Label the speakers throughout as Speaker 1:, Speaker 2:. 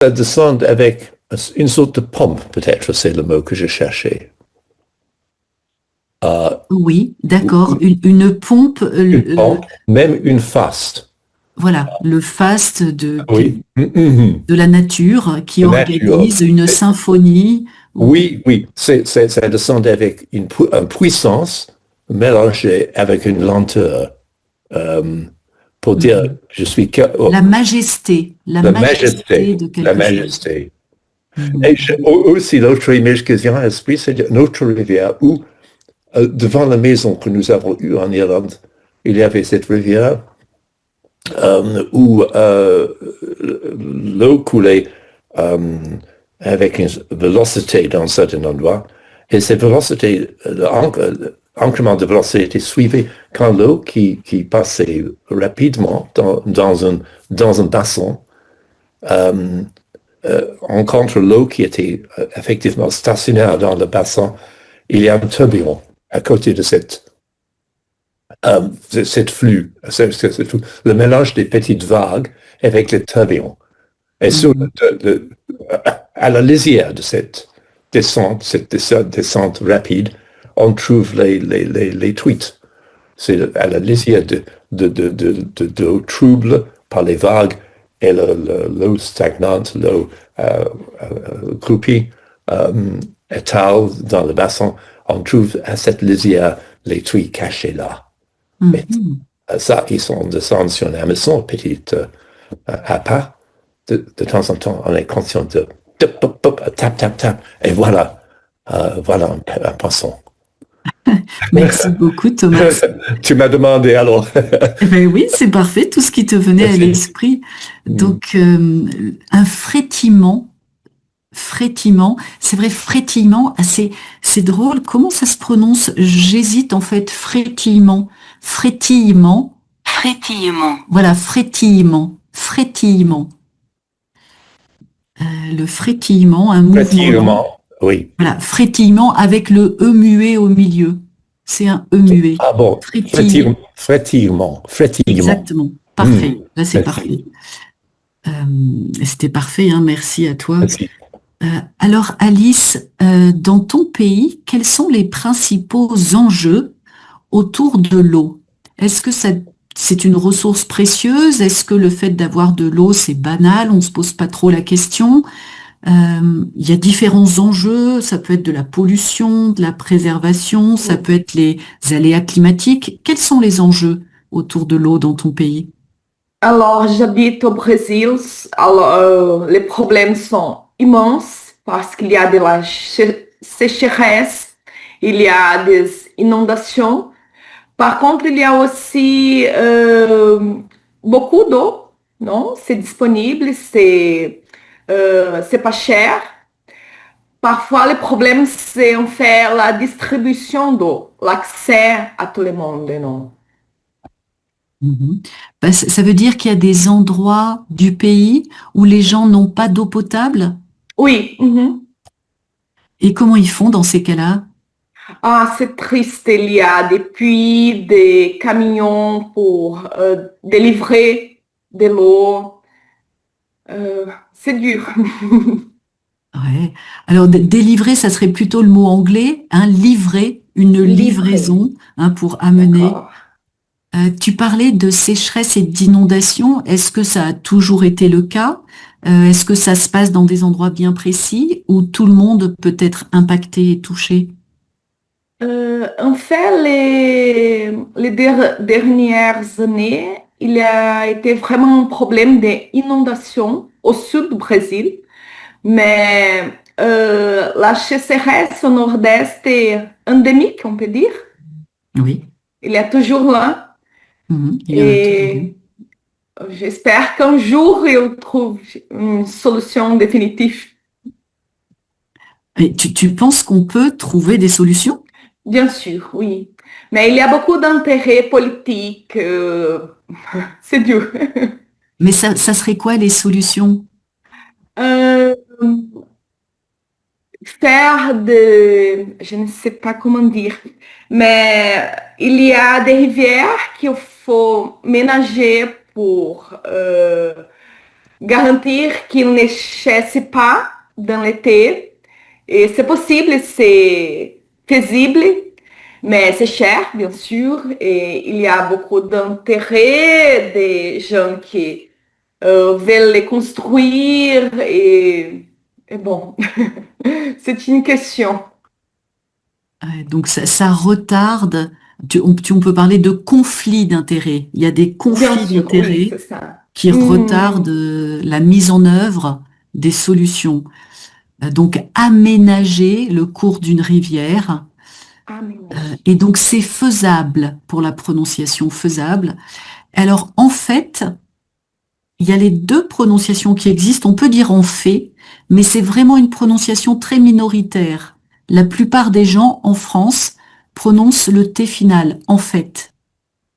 Speaker 1: Ça descend avec une sorte de pompe, peut-être, c'est le mot que je cherchais.
Speaker 2: Oui, d'accord. Une pompe,
Speaker 1: Une pompe, même une faste.
Speaker 2: voilà, le faste
Speaker 1: Oui. Mhm.
Speaker 2: de la nature qui
Speaker 1: La nature.
Speaker 2: organise une symphonie.
Speaker 1: Oui, oui, ça descend avec une puissance mélangée avec une lenteur. Euh, pour dire,
Speaker 2: Mhm.
Speaker 1: je suis
Speaker 2: La
Speaker 1: la
Speaker 2: majesté
Speaker 1: majesté,
Speaker 2: de
Speaker 1: la
Speaker 2: quelque chose.
Speaker 1: majesté.
Speaker 2: Mhm.
Speaker 1: Et aussi, l'autre image qui vient à l'esprit, c'est une autre rivière où, devant la maison que nous avons eue en Irlande, il y avait cette rivière où l'eau coulait euh, avec une vélocité dans un certain endroit. Et cette vélocité, l'incrément de vélocité suivait quand l'eau qui passait rapidement dans un bassin rencontre l'eau qui était effectivement stationnaire dans le bassin. Il y a un tourbillon à côté de cette flux, le mélange des petites vagues avec les tourbillons. Et
Speaker 2: Mhm.
Speaker 1: à la lisière de cette descente rapide, on trouve les truites. C'est à la lisière d'eau trouble par les vagues et l'eau stagnante, l'eau croupie, étale dans le bassin. On trouve à cette lisière les truites cachées là. Mais
Speaker 2: Mhm.
Speaker 1: ça, ils sont descendus sur la maison, petite à pas. De temps en temps, on est conscient de tap, tap, tap, et voilà, voilà un poisson.
Speaker 2: Merci beaucoup, Thomas.
Speaker 1: Tu m'as demandé alors.
Speaker 2: Eh ben oui, c'est parfait, tout ce qui te venait à
Speaker 1: Merci.
Speaker 2: l'esprit.
Speaker 1: Mm.
Speaker 2: Donc, un frétillement, c'est vrai, frétillement, c'est drôle. Comment ça se prononce? J'hésite en fait, frétillement, voilà, frétillement. Le frétillement, un mouvement lent.
Speaker 1: Pratiquement, oui.
Speaker 2: Voilà, frétillement avec le E muet au milieu. C'est un E muet.
Speaker 1: Ah bon,
Speaker 2: Frétille,
Speaker 1: frétillement.
Speaker 2: exactement.
Speaker 1: Mm.
Speaker 2: Parfait. Là, c'est
Speaker 1: Merci.
Speaker 2: parfait. C'était parfait, hein, merci à toi.
Speaker 1: Merci.
Speaker 2: Alors, Alice, dans ton pays, quels sont les principaux enjeux autour de l'eau? Est-ce que c'est une ressource précieuse? Est-ce que le fait d'avoir de l'eau, c'est banal? On ne se pose pas trop la question. Il y a différents enjeux. Ça peut être de la pollution, de la préservation, ça peut être les aléas climatiques. Quels sont les enjeux autour de l'eau dans ton pays?
Speaker 3: Alors, j'habite au Brésil. Les problèmes sont immenses parce qu'il y a de la sécheresse, il y a des inondations. Par contre, il y a aussi beaucoup d'eau, non? C'est disponible, c'est pas cher. Parfois, le problème, c'est en faire la distribution d'eau, l'accès à tout le monde, non?
Speaker 2: Mhm. Ben, ça veut dire qu'il y a des endroits du pays où les gens n'ont pas d'eau potable.
Speaker 3: Oui. Mhm.
Speaker 2: Et comment ils font dans ces cas-là?
Speaker 3: Ah, c'est triste. Il y a des puits, des camions pour délivrer de l'eau. C'est dur.
Speaker 2: Ouais. Alors, délivrer, ça serait plutôt le mot anglais, hein, livrer, une
Speaker 3: Livrer.
Speaker 2: livraison, hein, pour amener.
Speaker 3: D'accord.
Speaker 2: Tu parlais de sécheresse et d'inondation. Est-ce que ça a toujours été le cas? Est-ce que ça se passe dans des endroits bien précis où tout le monde peut être impacté et touché?
Speaker 3: En fait, les dernières années, il y a été vraiment un problème d'inondation au sud du Brésil. Mais la sécheresse au nord-est est endémique, on peut dire.
Speaker 2: Oui.
Speaker 3: Il est toujours là.
Speaker 2: Mhm. Il y en a toujours eu.
Speaker 3: Et j'espère qu'un jour, il trouve une solution définitive.
Speaker 2: Et tu penses qu'on peut trouver des solutions?
Speaker 3: Bien sûr, oui. Mais il y a beaucoup d'intérêts politiques. C'est dur.
Speaker 2: Mais ça serait quoi les solutions?
Speaker 3: Euh, je ne sais pas comment dire, mais il y a des rivières qu'il faut ménager pour garantir qu'il ne chasse pas dans l'été. Et c'est possible, c'est faisible, mais c'est cher, bien sûr. Et il y a beaucoup d'intérêt des gens qui veulent les construire. Et bon, c'est une question.
Speaker 2: Ouais, donc ça retarde, on peut parler de conflit d'intérêts. Il y a des
Speaker 3: Bien
Speaker 2: conflits
Speaker 3: sûr, oui,
Speaker 2: d'intérêts
Speaker 3: c'est ça.
Speaker 2: qui retardent
Speaker 3: Hmm,
Speaker 2: la mise en œuvre des solutions. Donc aménager le cours d'une rivière, et
Speaker 3: aménager.
Speaker 2: donc c'est faisable pour la prononciation faisable. Alors en fait, il y a les deux prononciations qui existent. On peut dire en fait, mais c'est vraiment une prononciation très minoritaire. La plupart des gens en France prononcent le T final, en fait.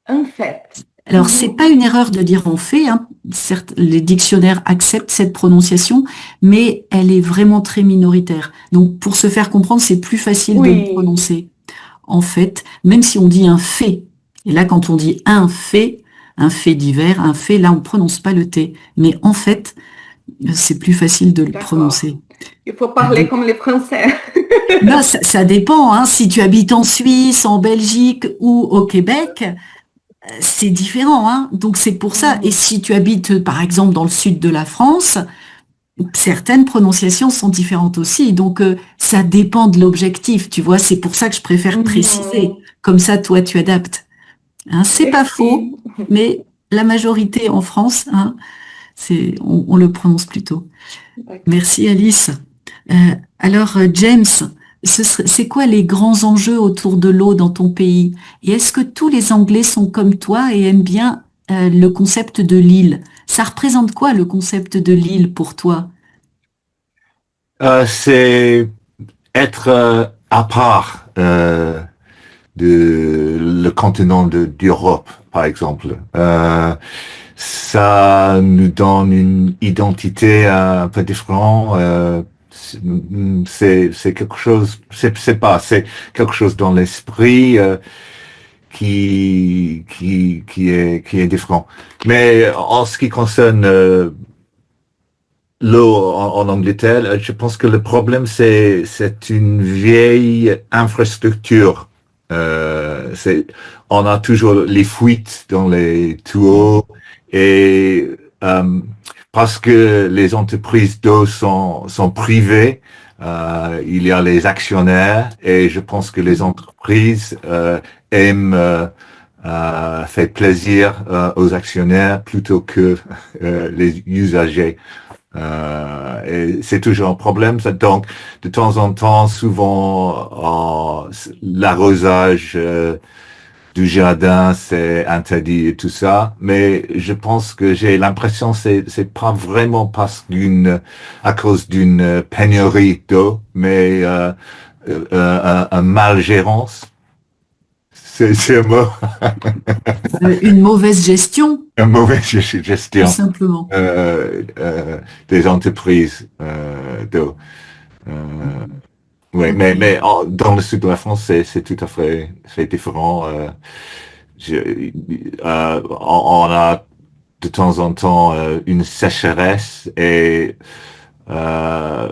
Speaker 3: En fait.
Speaker 2: Alors, c'est
Speaker 3: Mhm.
Speaker 2: pas une erreur de dire en fait, hein. Certes, les dictionnaires acceptent cette prononciation, mais elle est vraiment très minoritaire. Donc, pour se faire comprendre, c'est plus facile de le
Speaker 3: Oui,
Speaker 2: prononcer. En fait, même si on dit un fait. Et là, quand on dit un fait divers, un fait, là, on prononce pas le T. Mais en fait, c'est plus facile de le
Speaker 3: d'accord.
Speaker 2: prononcer.
Speaker 3: Il faut parler
Speaker 2: Donc,
Speaker 3: comme les Français.
Speaker 2: bah, ça dépend, hein. Si tu habites en Suisse, en Belgique ou au Québec, c'est différent, hein. Donc c'est pour ça. Et
Speaker 3: Mhm.
Speaker 2: si tu habites, par exemple, dans le sud de la France, certaines prononciations sont différentes aussi. Donc ça dépend de l'objectif, tu vois. C'est pour ça que je préfère préciser.
Speaker 3: Mhm.
Speaker 2: Comme ça, toi, tu adaptes. Hein, c'est pas faux,
Speaker 3: Merci.
Speaker 2: mais la majorité en France, hein, on le prononce plutôt.
Speaker 3: D'accord.
Speaker 2: Merci Alice. Alors James, c'est quoi les grands enjeux autour de l'eau dans ton pays? Et est-ce que tous les Anglais sont comme toi et aiment bien le concept de l'île? Ça représente quoi le concept de l'île pour toi?
Speaker 4: C'est être à part de le continent d'Europe, par exemple. Ça nous donne une identité un peu différente. C'est quelque chose, c'est quelque chose dans l'esprit qui est différent. Mais en ce qui concerne l'eau en Angleterre, je pense que le problème, c'est une vieille infrastructure. On a toujours les fuites dans les tuyaux et parce que les entreprises d'eau sont privées, il y a les actionnaires et je pense que les entreprises aiment faire plaisir aux actionnaires plutôt que les usagers. Et c'est toujours un problème. Donc, de temps en temps, souvent, l'arrosage du jardin, c'est interdit et tout ça. Mais je pense que j'ai l'impression que c'est pas vraiment à cause d'une pénurie d'eau, mais un mal-gérance. C'est un mot,
Speaker 2: Une mauvaise gestion,
Speaker 4: une mauvaise
Speaker 2: tout
Speaker 4: gestion
Speaker 2: simplement.
Speaker 4: des entreprises d'eau. Euh, oui,
Speaker 2: Ok.
Speaker 4: dans le sud de la France, c'est tout à fait différent. Je- on a de temps en temps une sécheresse et euh,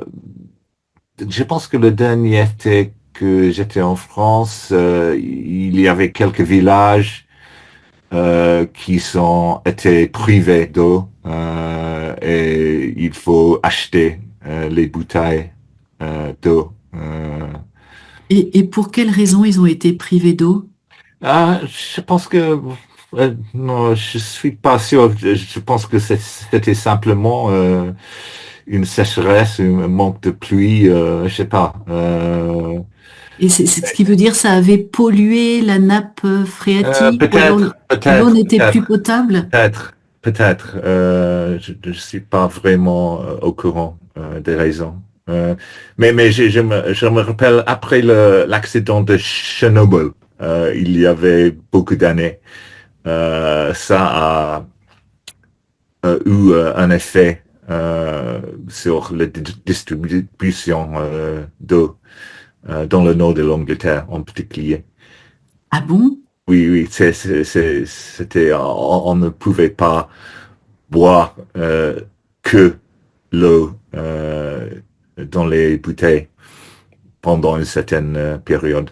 Speaker 4: je pense que le dernier été que j'étais en France, il y avait quelques villages qui sont étaient privés d'eau et il faut acheter les bouteilles d'eau.
Speaker 2: Et pour quelles raisons ils ont été privés d'eau?
Speaker 4: Je pense que non, je suis pas sûr. Je pense que c'était simplement une sécheresse, un manque de pluie. Je sais pas.
Speaker 2: Et c'est ce qui veut dire ça avait pollué la nappe phréatique ou alors
Speaker 4: Peut-être,
Speaker 2: l'eau
Speaker 4: peut-être,
Speaker 2: n'était plus
Speaker 4: peut-être,
Speaker 2: potable?
Speaker 4: peut-être, peut-être. Je ne suis pas vraiment au courant des raisons. Mais je me rappelle après l'accident de Chernobyl, il y avait beaucoup d'années. Ça a eu un effet sur la distribution d'eau dans le nord de l'Angleterre en particulier.
Speaker 2: Ah bon?
Speaker 4: Oui, oui, c'était, on ne pouvait pas boire que l'eau dans les bouteilles pendant une certaine période.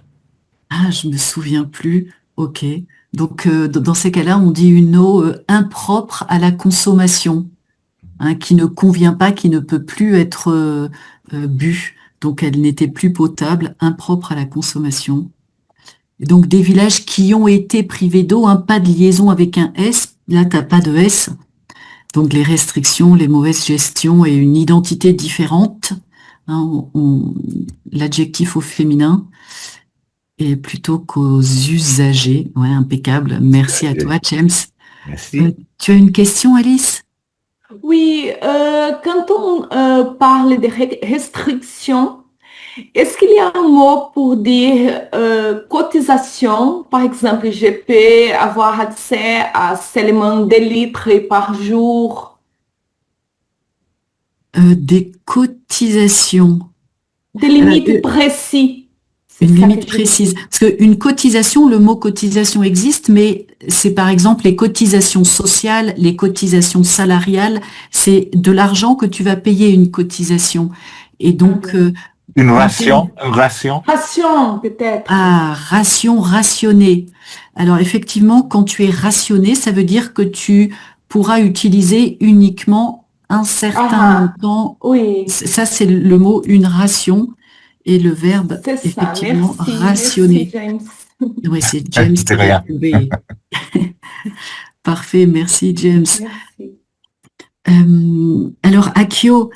Speaker 2: Ah, je me souviens plus. Ok. Donc, dans ces cas-là, on dit une eau impropre à la consommation, hein, qui ne convient pas, qui ne peut plus être bue. Donc, elle n'était plus potable, impropre à la consommation. Et donc, des villages qui ont été privés d'eau, hein, pas de liaison avec un S. Là, t'as pas de S. Donc, les restrictions, les mauvaises gestions et une identité différente, hein, l'adjectif au féminin. Et plutôt qu'aux usagers. Ouais, impeccable. Merci à toi, James.
Speaker 4: Merci.
Speaker 2: Tu as une question, Alice?
Speaker 3: Oui, quand on parle de restrictions, est-ce qu'il y a un mot pour dire cotisation? Par exemple, je peux avoir accès à seulement 2 litres par jour.
Speaker 2: Des cotisations.
Speaker 3: Des limites précises. C'est
Speaker 2: Une
Speaker 3: ça
Speaker 2: limite
Speaker 3: que je
Speaker 2: précise.
Speaker 3: dis.
Speaker 2: Parce qu'une cotisation, le mot cotisation existe, mais c'est par exemple les cotisations sociales, les cotisations salariales. C'est de l'argent que tu vas payer une cotisation. Et donc,
Speaker 4: Une
Speaker 2: en
Speaker 4: ration,
Speaker 2: termes-
Speaker 4: une ration.
Speaker 3: Ration, peut-être.
Speaker 2: ration, rationné. Alors effectivement, quand tu es rationné, ça veut dire que tu pourras utiliser uniquement un certain
Speaker 3: Ah,
Speaker 2: montant.
Speaker 3: oui,
Speaker 2: Ça, c'est le mot une ration et le verbe
Speaker 3: c'est ça.
Speaker 2: effectivement
Speaker 3: Merci,
Speaker 2: rationner.
Speaker 3: James.
Speaker 2: Oui, c'est James
Speaker 4: C'est
Speaker 2: qui va
Speaker 4: rien.
Speaker 2: trouver. Parfait, merci James.
Speaker 3: Merci.
Speaker 2: Alors Akio,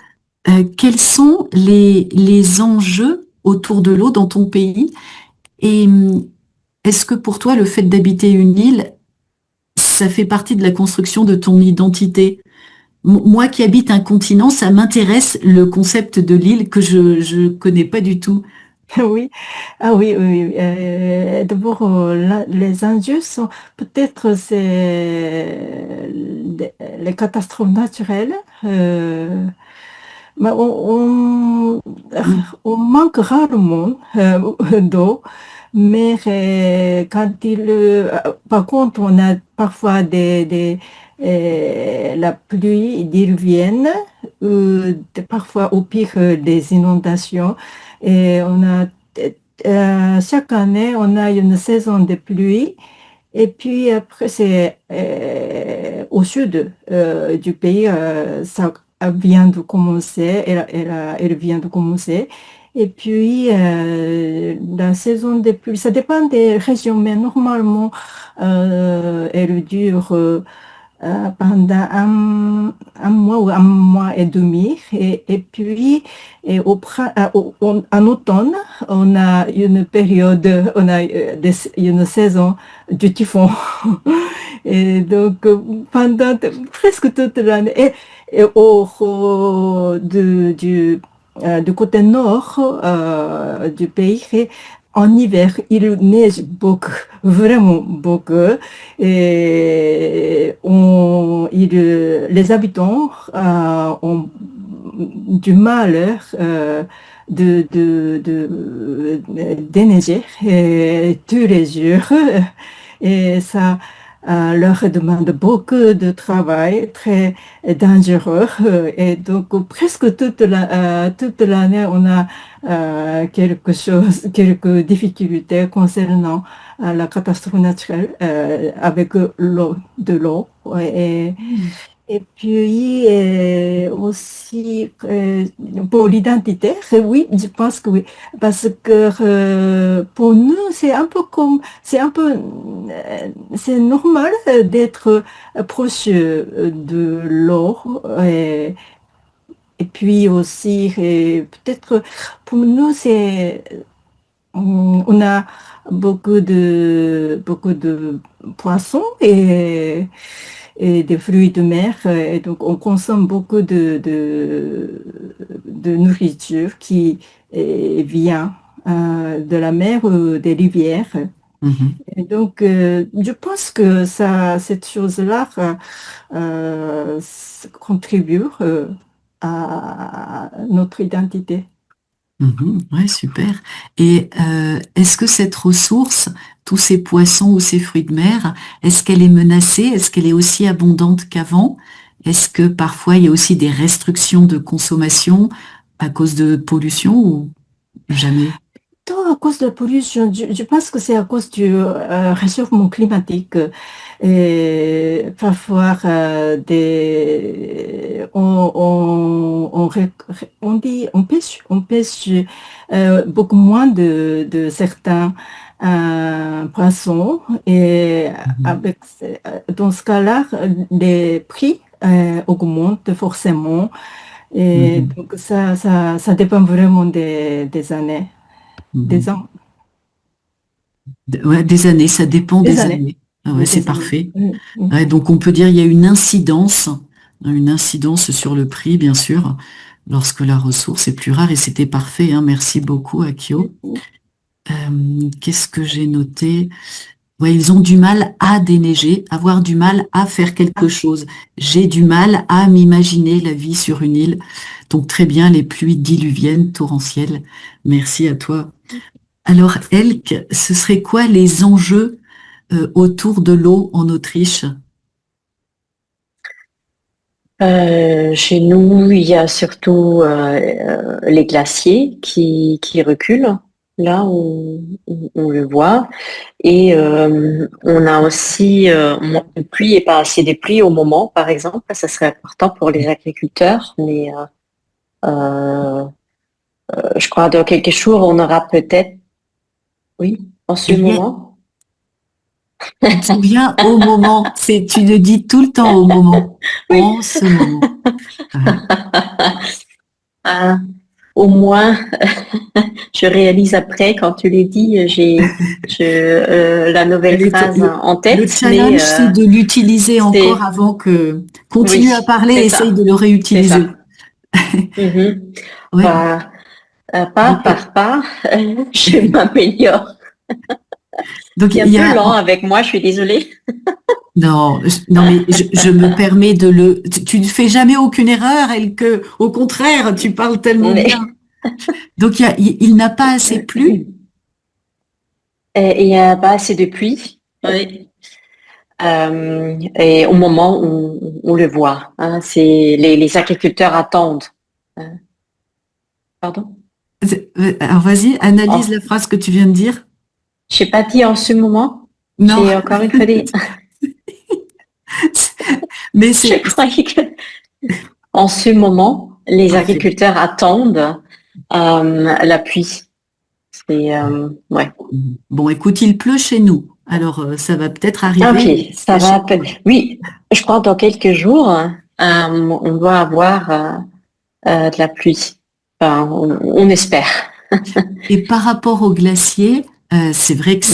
Speaker 2: quels sont les enjeux autour de l'eau dans ton pays? Et est-ce que pour toi, le fait d'habiter une île, ça fait partie de la construction de ton identité? Moi qui habite un continent, ça m'intéresse le concept de l'île que je connais pas du tout.
Speaker 5: Oui, ah oui, oui, oui. D'abord, les enjeux sont peut-être les catastrophes naturelles. Mais on manque rarement d'eau, mais par contre, on a parfois la pluie, des reviennent, parfois au pire des inondations. Et chaque année, on a une saison de pluie. Et puis après, c'est au sud du pays, ça vient de commencer, elle vient de commencer. Et puis, la saison des pluies, ça dépend des régions, mais normalement, elle dure pendant un mois ou un mois et demi. Et puis, en automne, on a une période, on a une saison du typhon. Et donc, pendant presque toute l'année, et du côté nord du pays, en hiver, il neige beaucoup, vraiment beaucoup. Et les habitants ont du mal déneiger tous les jours. Et ça leur demande beaucoup de travail, très dangereux. Et donc, presque toute l'année, on a quelques difficultés concernant la catastrophe naturelle avec l'eau. Ouais. Et puis aussi pour l'identité, oui, je pense que oui, parce que pour nous c'est normal d'être proche de l'eau et puis aussi peut-être pour nous on a beaucoup de poissons et des fruits de mer. Et donc, on consomme beaucoup de nourriture qui vient de la mer ou des rivières.
Speaker 2: Mhm.
Speaker 5: Et donc, je pense que cette chose-là contribue à notre identité.
Speaker 2: Ouais, super. Et est-ce que cette ressource, tous ces poissons ou ces fruits de mer, est-ce qu'elle est menacée? Est-ce qu'elle est aussi abondante qu'avant? Est-ce que parfois il y a aussi des restrictions de consommation à cause de pollution ou jamais?
Speaker 5: À cause de la pollution, je pense que c'est à cause du réchauffement climatique. Et parfois, on pêche beaucoup moins de certains poissons. Et dans ce cas-là, les prix augmentent forcément. Et donc, ça dépend vraiment des années. Des ans.
Speaker 2: Ouais, des années, ça dépend des années. Ah ouais, c'est parfait. Ouais, donc on peut dire il y a une incidence sur le prix, bien sûr, lorsque la ressource est plus rare, et c'était parfait, hein. Merci beaucoup, Akio. Qu'est-ce que j'ai noté? Ouais, ils ont du mal à déneiger, avoir du mal à faire quelque chose. J'ai du mal à m'imaginer la vie sur une île. Donc très bien, les pluies diluviennes, torrentielles. Merci à toi. Alors, Elke, ce serait quoi les enjeux autour de l'eau en Autriche?
Speaker 6: Chez nous, il y a surtout les glaciers qui reculent. Là, on le voit. Et on a aussi moins de pluie et pas assez de pluie au moment, par exemple. Ça serait important pour les agriculteurs. Mais je crois dans quelques jours, on aura peut-être... Oui, en ce moment.
Speaker 2: Tu te souviens au moment, tu le dis tout le temps au moment.
Speaker 6: Oui.
Speaker 2: En ce moment.
Speaker 6: Au moins, je réalise après, quand tu l'as dit, j'ai la nouvelle phrase en tête.
Speaker 2: Le challenge, c'est de l'utiliser encore avant que... Continue à parler et essaye de le réutiliser.
Speaker 6: Ouais. Pas par pas, je m'améliore. Donc, il y a un peu lent avec moi, je suis désolée.
Speaker 2: Non, mais je me permets de tu ne fais jamais aucune erreur, Elke. Au contraire, tu parles tellement bien. Donc, il n'a pas assez plu.
Speaker 6: Il n'y a pas assez de pluie. Oui. Et au moment où on le voit, hein, c'est les agriculteurs attendent. Pardon?
Speaker 2: Alors, vas-y, analyse la phrase que tu viens de dire.
Speaker 6: Je n'ai pas dit en ce moment.
Speaker 2: Non.
Speaker 6: J'ai encore une fois dit.
Speaker 2: Mais
Speaker 6: je croyais que en ce moment, les agriculteurs attendent la pluie. C'est ouais.
Speaker 2: Bon, écoute, il pleut chez nous. Alors, ça va peut-être arriver.
Speaker 6: Ok, ça va. Oui, je crois dans quelques jours, on doit avoir de la pluie. Enfin, on espère.
Speaker 2: Et par rapport au glacier, c'est vrai que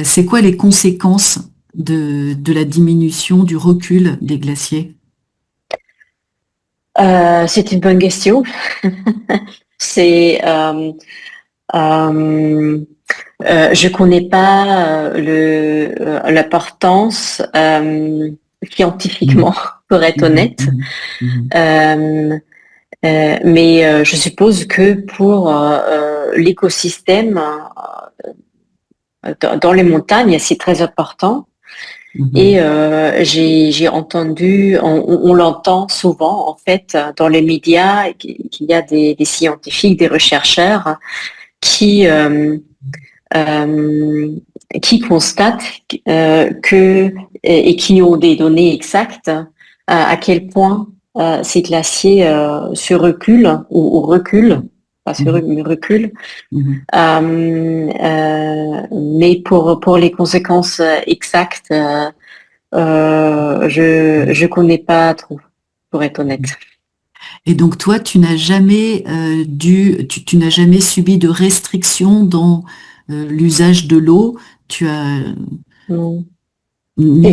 Speaker 2: c'est quoi les conséquences de la diminution, du recul des glaciers?
Speaker 6: C'est une bonne question. C'est je connais pas l'importance scientifiquement, pour être honnête. Mais je suppose que pour l'écosystème dans les montagnes, c'est très important. Et j'ai entendu, on l'entend souvent en fait dans les médias, qu'il y a des scientifiques, des chercheurs qui constatent et qui ont des données exactes à quel point ces glaciers se reculent ou reculent, pas se reculent. Mais pour les conséquences exactes, je connais pas trop, pour être honnête.
Speaker 2: Et donc toi, tu n'as jamais tu n'as jamais subi de restrictions dans l'usage de l'eau. Tu as
Speaker 6: Non.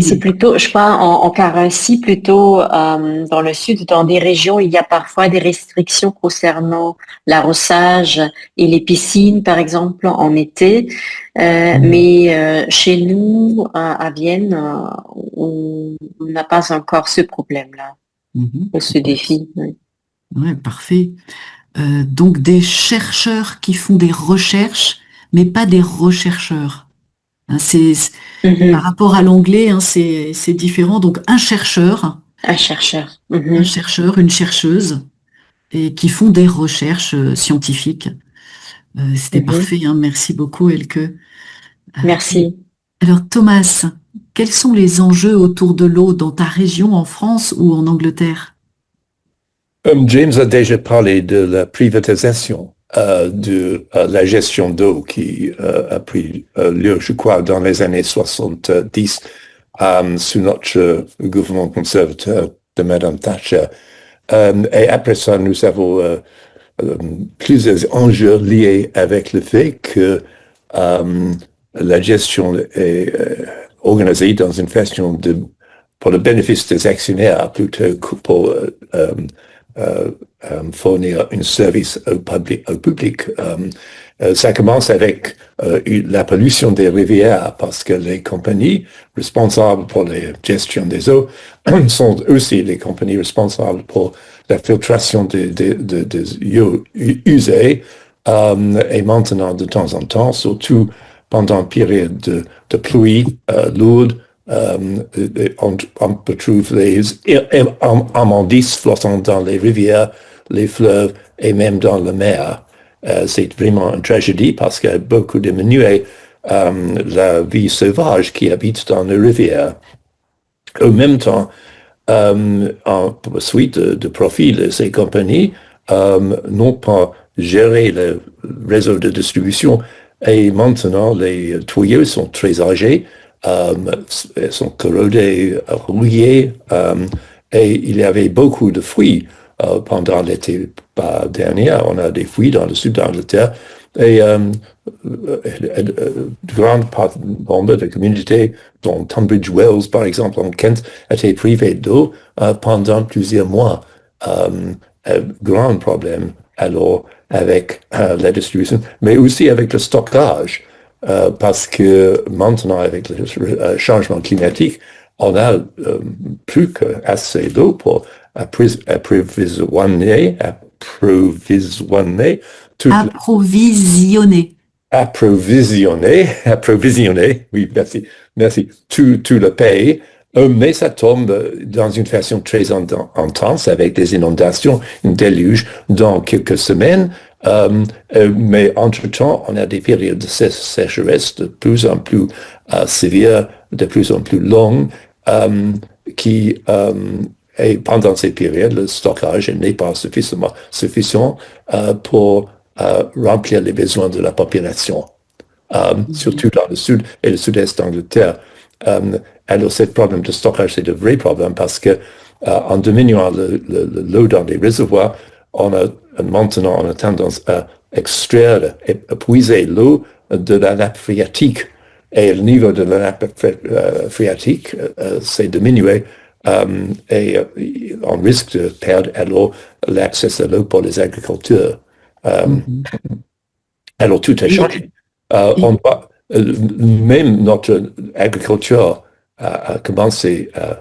Speaker 6: C'est plutôt, je crois, en Carinthie, plutôt dans le sud, dans des régions, il y a parfois des restrictions concernant l'arrosage et les piscines, par exemple, en été. Mais chez nous, à Vienne, on n'a pas encore ce problème-là, ce défi. Oui.
Speaker 2: Ouais, parfait. Donc des chercheurs qui font des recherches, mais pas des rechercheurs. Hein, par rapport à l'anglais, hein, c'est différent. Donc un chercheur
Speaker 6: Un chercheur.
Speaker 2: un chercheur, une chercheuse, et qui font des recherches scientifiques. C'était parfait, hein. Merci beaucoup, Elke.
Speaker 6: Merci.
Speaker 2: Alors, Thomas, quels sont les enjeux autour de l'eau dans ta région, en France ou en Angleterre?
Speaker 1: James a déjà parlé de la privatisation de la gestion d'eau qui a pris lieu, je crois, dans les années 70 sous notre gouvernement conservateur de Madame Thatcher. Et après ça, nous avons plusieurs enjeux liés avec le fait que la gestion est organisée dans une façon pour le bénéfice des actionnaires plutôt que pour fournir un service au public. Ça commence avec la pollution des rivières parce que les compagnies responsables pour la gestion des eaux sont aussi les compagnies responsables pour la filtration des eaux usées. Et maintenant, de temps en temps, surtout pendant une période de pluie lourde, on peut trouver les immondices flottant dans les rivières, les fleuves et même dans la mer. C'est vraiment une tragédie parce qu'il y a beaucoup diminué la vie sauvage qui habite dans les rivières. En même temps, en suite de profit de ces compagnies, n'ont pas géré le réseau de distribution et maintenant les tuyaux sont très âgés. Sont corrodés, rouillés, et il y avait beaucoup de fuites pendant l'été dernier. On a des fuites dans le sud d'Angleterre et grande nombre de communautés, dont Tunbridge Wells, par exemple, en Kent, étaient privées d'eau pendant plusieurs mois. Grand problème alors avec la distribution, mais aussi avec le stockage. Parce que maintenant, avec le changement climatique, on a plus qu'assez d'eau pour approvisionner oui, merci, tout le pays, mais ça tombe dans une façon très intense avec des inondations, un déluge dans quelques semaines. Mais entre-temps, on a des périodes de sécheresse de plus en plus sévères, de plus en plus longues, et pendant ces périodes, le stockage n'est pas suffisant pour remplir les besoins de la population, surtout dans le sud et le sud-est d'Angleterre. Alors, ce problème de stockage, c'est un vrai problème parce que en diminuant l'eau dans les réservoirs, maintenant, on a tendance à extraire et puiser l'eau de la nappe phréatique. Et le niveau de la nappe phréatique s'est diminué et on risque de perdre alors l'accès à l'eau pour les agriculteurs. Alors, tout a changé. Même notre agriculture a commencé à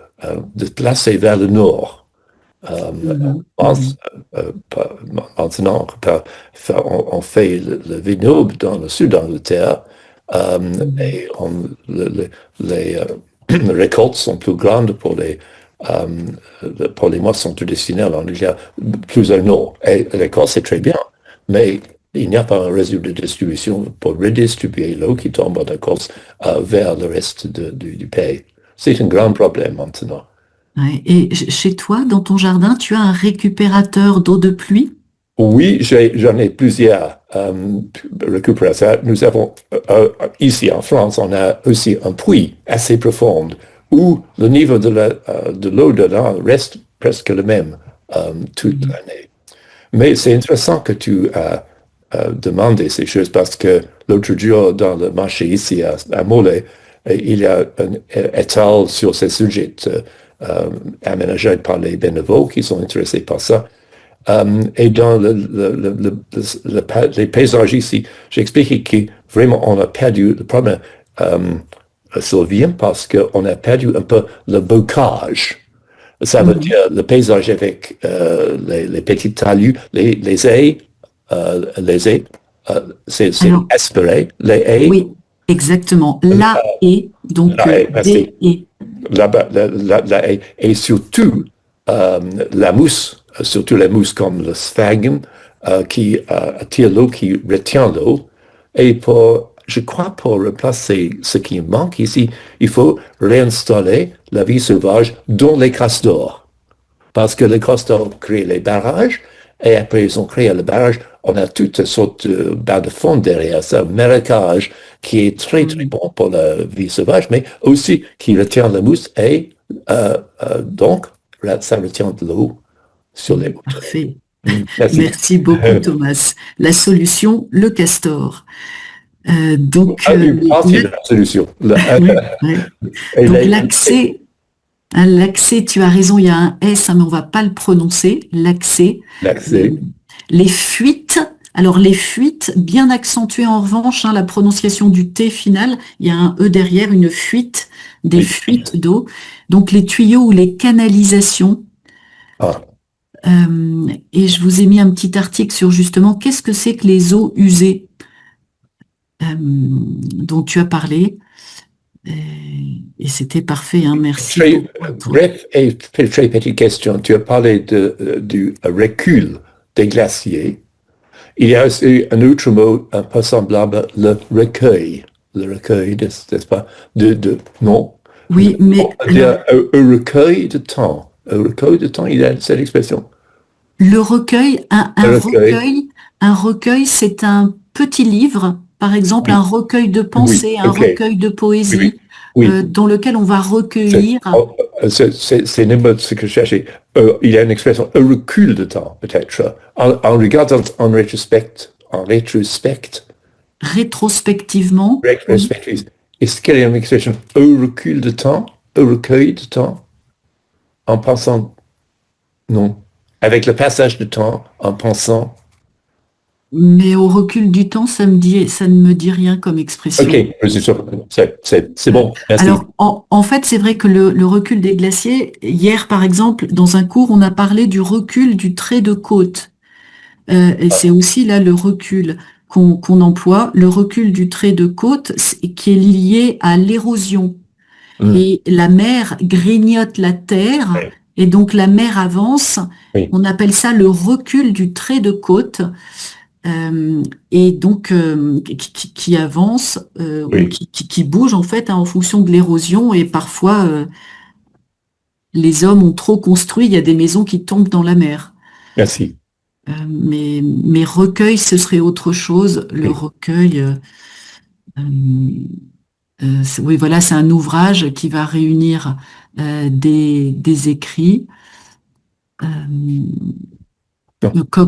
Speaker 1: se placer vers le nord. Maintenant, on fait le vignoble dans le sud d'Angleterre et les récoltes sont plus grandes pour les moissons traditionnelles. Il y a plus au nord. Et l'école, c'est très bien, mais il n'y a pas un réseau de distribution pour redistribuer l'eau qui tombe en Écosse vers le reste du pays. C'est un grand problème maintenant.
Speaker 2: Ouais. Et chez toi, dans ton jardin, tu as un récupérateur d'eau de pluie?
Speaker 1: Oui, j'en ai plusieurs récupérateurs. Nous avons, ici en France, on a aussi un puits assez profond où le niveau de l'eau dedans reste presque le même toute l'année. Mais c'est intéressant que tu as demandé ces choses parce que l'autre jour, dans le marché ici à Mollet, il y a un étal sur ces sujets aménagés par les bénévoles qui sont intéressés par ça. Et dans les paysages ici, j'ai expliqué que vraiment on a perdu le problème sylvien parce qu'on a perdu un peu le bocage. Ça veut dire le paysage avec les petits talus, les haies, c'est espéré, les haies.
Speaker 2: Oui, exactement. La haie, donc
Speaker 1: La haie, merci.
Speaker 2: des haies.
Speaker 1: et surtout la mousse, surtout la mousse comme le sphagnum, qui attire l'eau, qui retient l'eau. Et je crois pour replacer ce qui manque ici, il faut réinstaller la vie sauvage dans les castors. Parce que les castors créent les barrages, et après ils ont créé le barrage, on a toutes sortes de barres de fond derrière ça, un marécage qui est très très bon pour la vie sauvage, mais aussi qui retient la mousse et donc ça retient de l'eau sur les mouches.
Speaker 2: Parfait.
Speaker 1: Merci.
Speaker 2: Merci beaucoup, Thomas. La solution, le castor. Donc,
Speaker 1: C'est la solution.
Speaker 2: Donc l'accès, tu as raison, il y a un S, hein, mais on va pas le prononcer, l'accès. Les fuites, alors les fuites, bien accentuées en revanche, hein, la prononciation du T final, il y a un E derrière, une fuite, des fuites d'eau. Donc les tuyaux ou les canalisations. Et je vous ai mis un petit article sur justement qu'est-ce que c'est que les eaux usées dont tu as parlé. Et c'était parfait, hein, merci.
Speaker 1: Bref et très petite question. Tu as parlé du recul des glaciers. Il y a aussi un autre mot un peu semblable, le recueil. Le recueil, n'est-ce pas? Non.
Speaker 2: Oui, mais...
Speaker 1: Il y a un recueil de temps. Un recueil de temps, il y a cette expression.
Speaker 2: Le recueil, un recueil, c'est un petit livre, par exemple, un recueil de pensées, un recueil de poésie, dans lequel on va recueillir.
Speaker 1: C'est ce que je cherchais. Il y a une expression, un recul de temps, peut-être. En regardant en
Speaker 2: rétrospectivement.
Speaker 1: Est-ce qu'il y a une expression, un recul de temps, un recueil de temps, en pensant, non, avec le passage de temps, en pensant.
Speaker 2: Mais au recul du temps, ça ne me dit rien comme expression.
Speaker 1: Ok, c'est bon. Merci.
Speaker 2: Alors, en fait, c'est vrai que le recul des glaciers, hier, par exemple, dans un cours, on a parlé du recul du trait de côte. Et c'est aussi là le recul qu'on emploie, le recul du trait de côte qui est lié à l'érosion. Et la mer grignote la terre, et donc la mer avance. On appelle ça le recul du trait de côte. Et donc qui avance, ou qui bouge en fait, hein, en fonction de l'érosion, et parfois les hommes ont trop construit, il y a des maisons qui tombent dans la mer.
Speaker 1: Merci.
Speaker 2: Mais recueil, ce serait autre chose. Le recueil, oui, voilà, c'est un ouvrage qui va réunir des écrits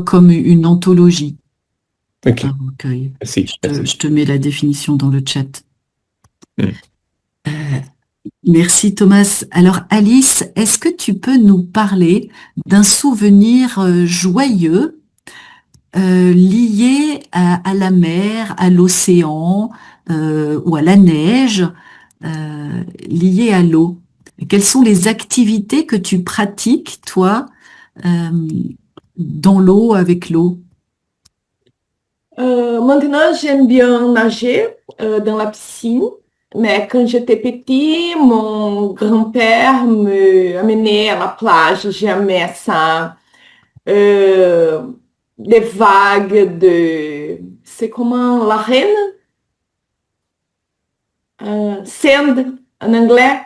Speaker 2: comme une anthologie. Un recueil.
Speaker 1: Merci.
Speaker 2: Je te mets la définition dans le chat. Merci Thomas. Alors Alice, est-ce que tu peux nous parler d'un souvenir joyeux lié à la mer, à l'océan ou à la neige, lié à l'eau? Quelles sont les activités que tu pratiques, toi, dans l'eau, avec l'eau?
Speaker 3: Maintenant, j'aime bien nager dans la piscine, mais quand j'étais petit, mon grand-père me amenait à la plage. J'aimais ça. Des vagues c'est comment la reine? Sand en anglais.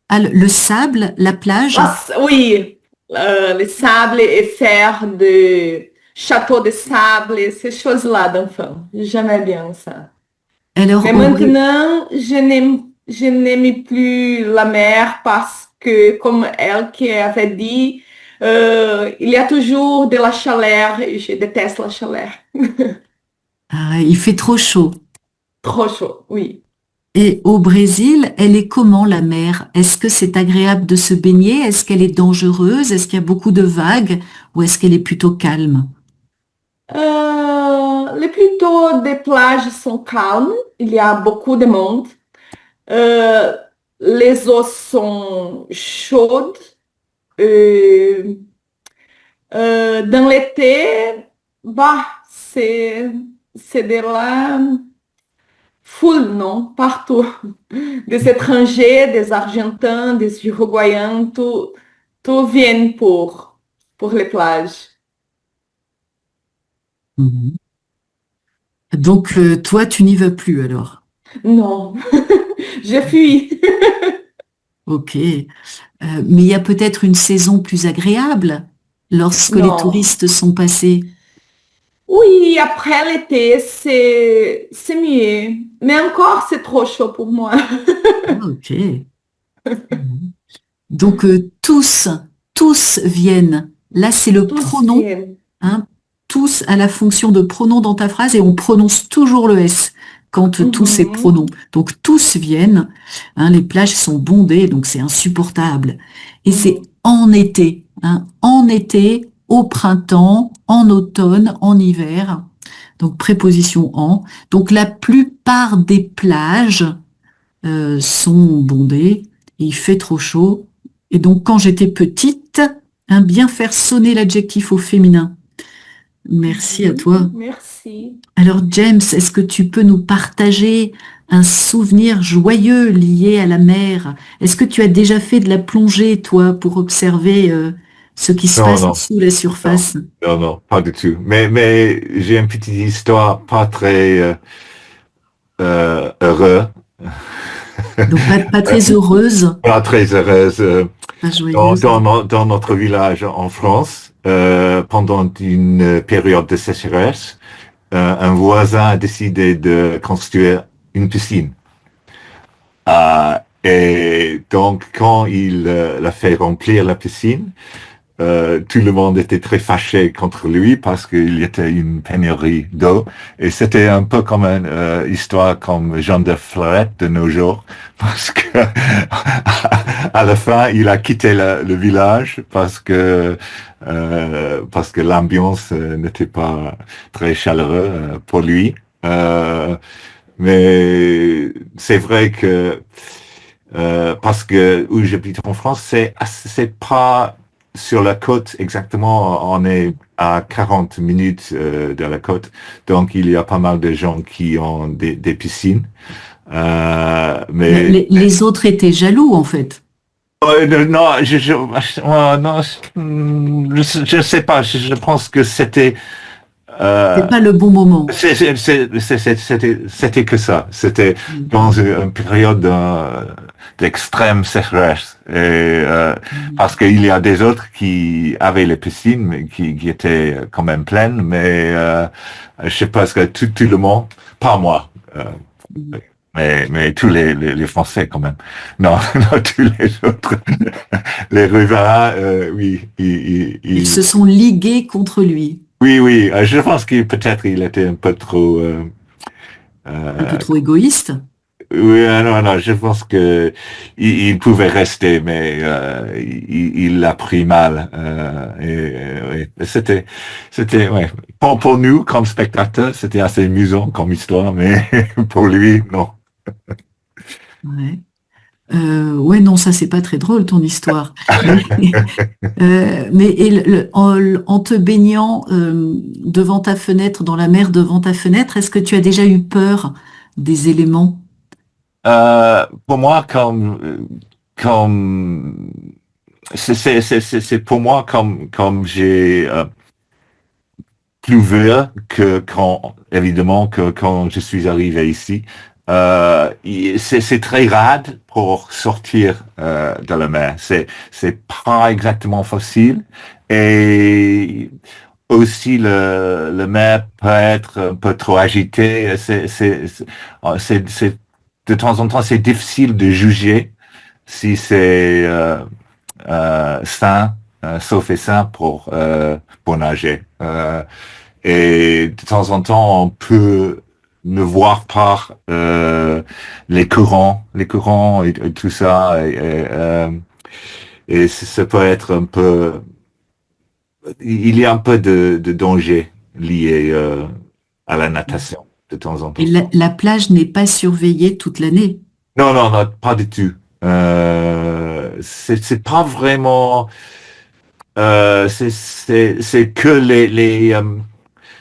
Speaker 2: Ah, le sable, la plage?
Speaker 3: Oui, le sable et faire de château de sable, ces choses-là d'enfant. J'aimais bien ça.
Speaker 2: Alors,
Speaker 3: mais maintenant, je n'aime plus la mer parce que, comme elle qui avait dit, il y a toujours de la chaleur et je déteste la chaleur.
Speaker 2: Il fait trop chaud.
Speaker 3: Trop chaud, oui.
Speaker 2: Et au Brésil, elle est comment la mer? Est-ce que c'est agréable de se baigner? Est-ce qu'elle est dangereuse? Est-ce qu'il y a beaucoup de vagues? Ou est-ce qu'elle est plutôt calme?
Speaker 3: Les plutôt des plages sont calmes. Il y a beaucoup de monde. Les eaux sont chaudes. Dans l'été, c'est de la full, non? Partout. Des étrangers, des Argentins, des Uruguayens, tout vient pour les plages.
Speaker 2: Mhm. Donc, toi, tu n'y vas plus alors.
Speaker 3: Non, je fuis.
Speaker 2: Ok. Mais il y a peut-être une saison plus agréable lorsque les
Speaker 3: Non.
Speaker 2: touristes sont passés.
Speaker 3: Oui, après l'été, c'est mieux. Mais encore, c'est trop chaud pour moi.
Speaker 2: Ah, ok. Mhm. Donc, tous viennent. Là, c'est le
Speaker 3: Tous
Speaker 2: pronom,
Speaker 3: viennent.
Speaker 2: hein. Tous a la fonction de pronom dans ta phrase et on prononce toujours le S quand tous est
Speaker 3: Mhm.
Speaker 2: pronom. Donc, tous viennent. Hein, les plages sont bondées, donc c'est insupportable. Et c'est
Speaker 3: Mhm.
Speaker 2: en été, hein, en été, au printemps, en automne, en hiver. Donc, préposition en. Donc, la plupart des plages sont bondées et il fait trop chaud. Et donc, quand j'étais petite, bien faire sonner l'adjectif au féminin. Merci à
Speaker 3: Mhm.
Speaker 2: toi.
Speaker 3: Merci.
Speaker 2: Alors, James, est-ce que tu peux nous partager un souvenir joyeux lié à la mer? Est-ce que tu as déjà fait de la plongée, toi, pour observer ce qui se
Speaker 4: Non,
Speaker 2: passe
Speaker 4: non,
Speaker 2: sous la
Speaker 4: non,
Speaker 2: surface?
Speaker 4: non, non, pas du tout. Mais j'ai une petite histoire pas très heureuse,
Speaker 2: Donc, pas très heureuse,
Speaker 4: pas très heureuse.
Speaker 2: pas joyeuse.
Speaker 4: Dans notre village en France, pendant une période de sécheresse, un voisin a décidé de construire une piscine. Et donc, quand il a fait remplir la piscine, tout le monde était très fâché contre lui parce qu'il y était une pénurie d'eau. Et c'était un peu comme une histoire comme Jean de Florette de nos jours, parce que à la fin, il a quitté le village parce que l'ambiance n'était pas très chaleureuse pour lui. Euh, mais c'est vrai que parce que où j'habite en France, c'est pas sur la côte exactement. On est à 40 minutes de la côte, donc il y a pas mal de gens qui ont des piscines. Mais
Speaker 2: Les autres étaient jaloux, en fait.
Speaker 4: non, non, je sais pas. Je pense que c'était
Speaker 2: C'est
Speaker 4: euh,
Speaker 2: pas le bon moment.
Speaker 4: C'était que ça. C'était
Speaker 2: Mm.
Speaker 4: dans une période d'extrême sécheresse. Et,
Speaker 2: Mm.
Speaker 4: parce qu'il y a des autres qui avaient les piscines, mais qui étaient quand même pleines, mais je sais pas, ce que tout le monde, pas moi,
Speaker 2: Mm.
Speaker 4: mais tous les Français quand même. Non, non, tous les autres. Les riverains, oui,
Speaker 2: Ils se sont ligués contre lui,
Speaker 4: oui, oui, je pense qu'il peut-être il était un peu trop.
Speaker 2: un peu
Speaker 4: Euh,
Speaker 2: trop égoïste.
Speaker 4: oui, non, non, je pense que il pouvait rester, mais il l'a pris mal. Oui. Ouais. Pour nous, comme spectateurs, c'était assez amusant comme histoire, mais pour lui, non.
Speaker 2: Ouais. Ouais, non, ça c'est pas très drôle ton histoire. Mais, en te baignant devant ta fenêtre, dans la mer devant ta fenêtre, est-ce que tu as déjà eu peur des éléments?
Speaker 4: Pour moi, comme c'est pour moi comme j'ai plus vert que quand, évidemment, que quand je suis arrivé ici. C'est très rade pour sortir de la mer. C'est pas exactement facile. Et aussi, le mer peut être un peu trop agité. De temps en temps, c'est difficile de juger si c'est sain, sauf et sain pour nager. Et de temps en temps, on peut ne voir par les courants et tout ça. Et ça peut être un peu... Il y a un peu de danger lié à la natation de temps en
Speaker 2: Et
Speaker 4: temps.
Speaker 2: la plage n'est pas surveillée toute l'année.
Speaker 4: Non, non, non, pas du tout. C'est pas vraiment... c'est que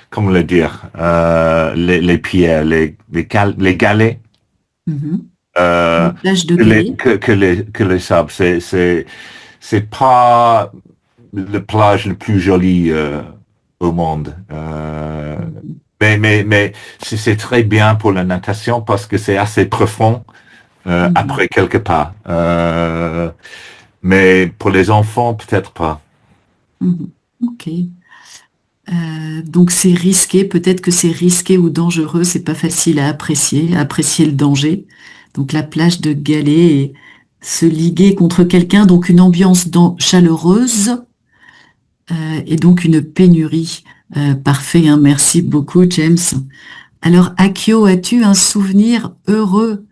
Speaker 4: comment le dire, les pierres, les galets,
Speaker 2: Mhm.
Speaker 4: euh,
Speaker 2: Une plage de galets.
Speaker 4: que les sables. C'est pas la plage la plus jolie au monde. Mais c'est très bien pour la natation parce que c'est assez profond
Speaker 2: Mhm.
Speaker 4: après quelques pas. Mais pour les enfants, peut-être pas.
Speaker 2: Mhm. Ok. Donc c'est risqué, peut-être que c'est risqué ou dangereux, c'est pas facile à apprécier le danger. Donc la plage de Galets et se liguer contre quelqu'un, donc une ambiance chaleureuse et donc une pénurie. Parfait, hein, merci beaucoup James. Alors Akio, as-tu un souvenir heureux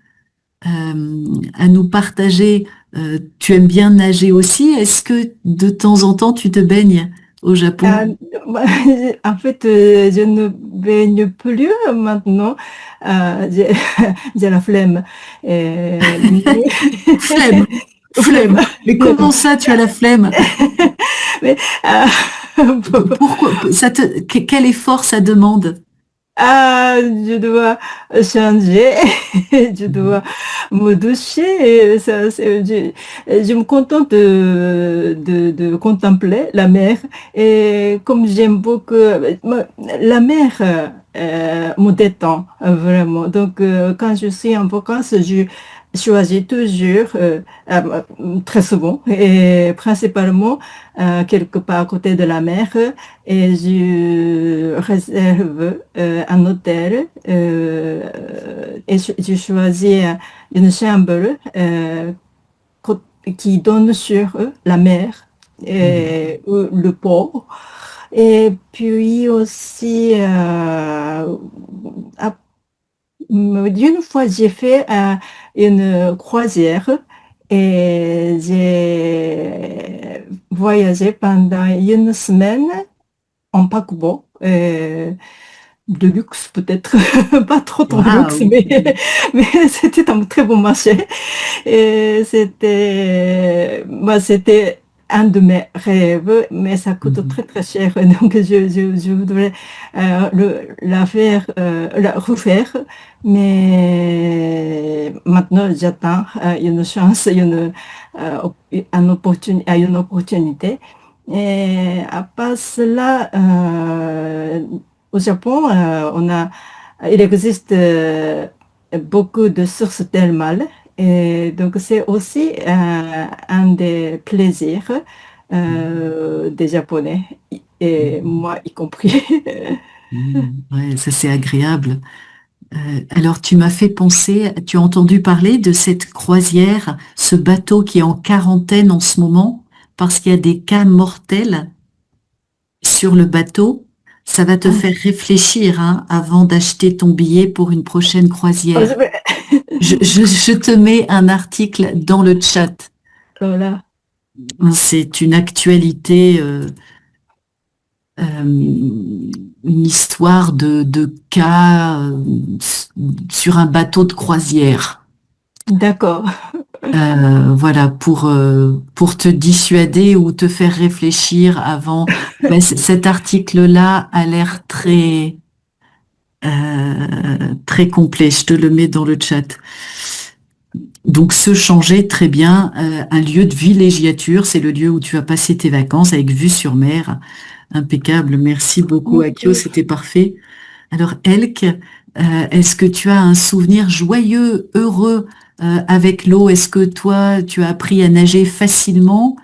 Speaker 2: à nous partager? Tu aimes bien nager aussi? Est-ce que de temps en temps tu te baignes au
Speaker 5: Ah,
Speaker 2: Japon?
Speaker 5: en fait, je ne baigne plus maintenant. J'ai j'ai la flemme. Mais
Speaker 2: Flemme,
Speaker 5: flemme,
Speaker 2: flemme. Mais
Speaker 5: flemme.
Speaker 2: comment ça, tu as la flemme?
Speaker 5: Mais,
Speaker 2: Pourquoi? Quel effort ça demande?
Speaker 5: je dois changer, je
Speaker 2: Mhm.
Speaker 5: dois me doucher. Et ça, je me contente de contempler la mer. Et comme j'aime beaucoup, la mer me détend vraiment. Donc, quand je suis en vacances, je choisis toujours, très souvent, et principalement quelque part à côté de la mer. Et je réserve un hôtel et je choisis une chambre qui donne sur la mer
Speaker 2: Mhm.
Speaker 5: ou le port. Et puis aussi, d'une fois, j'ai fait une croisière et j'ai voyagé pendant une semaine en paquebot. De luxe peut-être, pas trop trop luxe,
Speaker 2: Waouh!
Speaker 5: mais c'était un très bon marché. Et c'était un de mes rêves, mais ça coûte
Speaker 2: Mhm.
Speaker 5: très très cher. Donc je voudrais la refaire. Mais maintenant j'attends une chance, une opportunité. Et à part cela, au Japon, il existe beaucoup de sources thermales. Et donc, c'est aussi un des plaisirs des Japonais, et moi y compris.
Speaker 2: Mhm. Ouais, ça c'est agréable. Alors tu m'as fait penser, tu as entendu parler de cette croisière, ce bateau qui est en quarantaine en ce moment parce qu'il y a des cas mortels sur le bateau. Ça va te
Speaker 5: Ah,
Speaker 2: faire réfléchir, hein, avant d'acheter ton billet pour une prochaine croisière. Je te mets un article dans le chat.
Speaker 5: voilà.
Speaker 2: C'est une actualité, une histoire de cas sur un bateau de croisière.
Speaker 5: D'accord.
Speaker 2: Voilà, pour te dissuader ou te faire réfléchir avant. Ben, cet article-là a l'air très complet. Je te le mets dans le chat. Donc, se changer, très bien. Un lieu de villégiature, c'est le lieu où tu vas passer tes vacances avec vue sur mer. Impeccable. Merci beaucoup, Akio.
Speaker 5: Ok.
Speaker 2: C'était parfait. Alors, Elke, est-ce que tu as un souvenir joyeux, heureux avec l'eau? Est-ce que toi, tu as appris à nager facilement?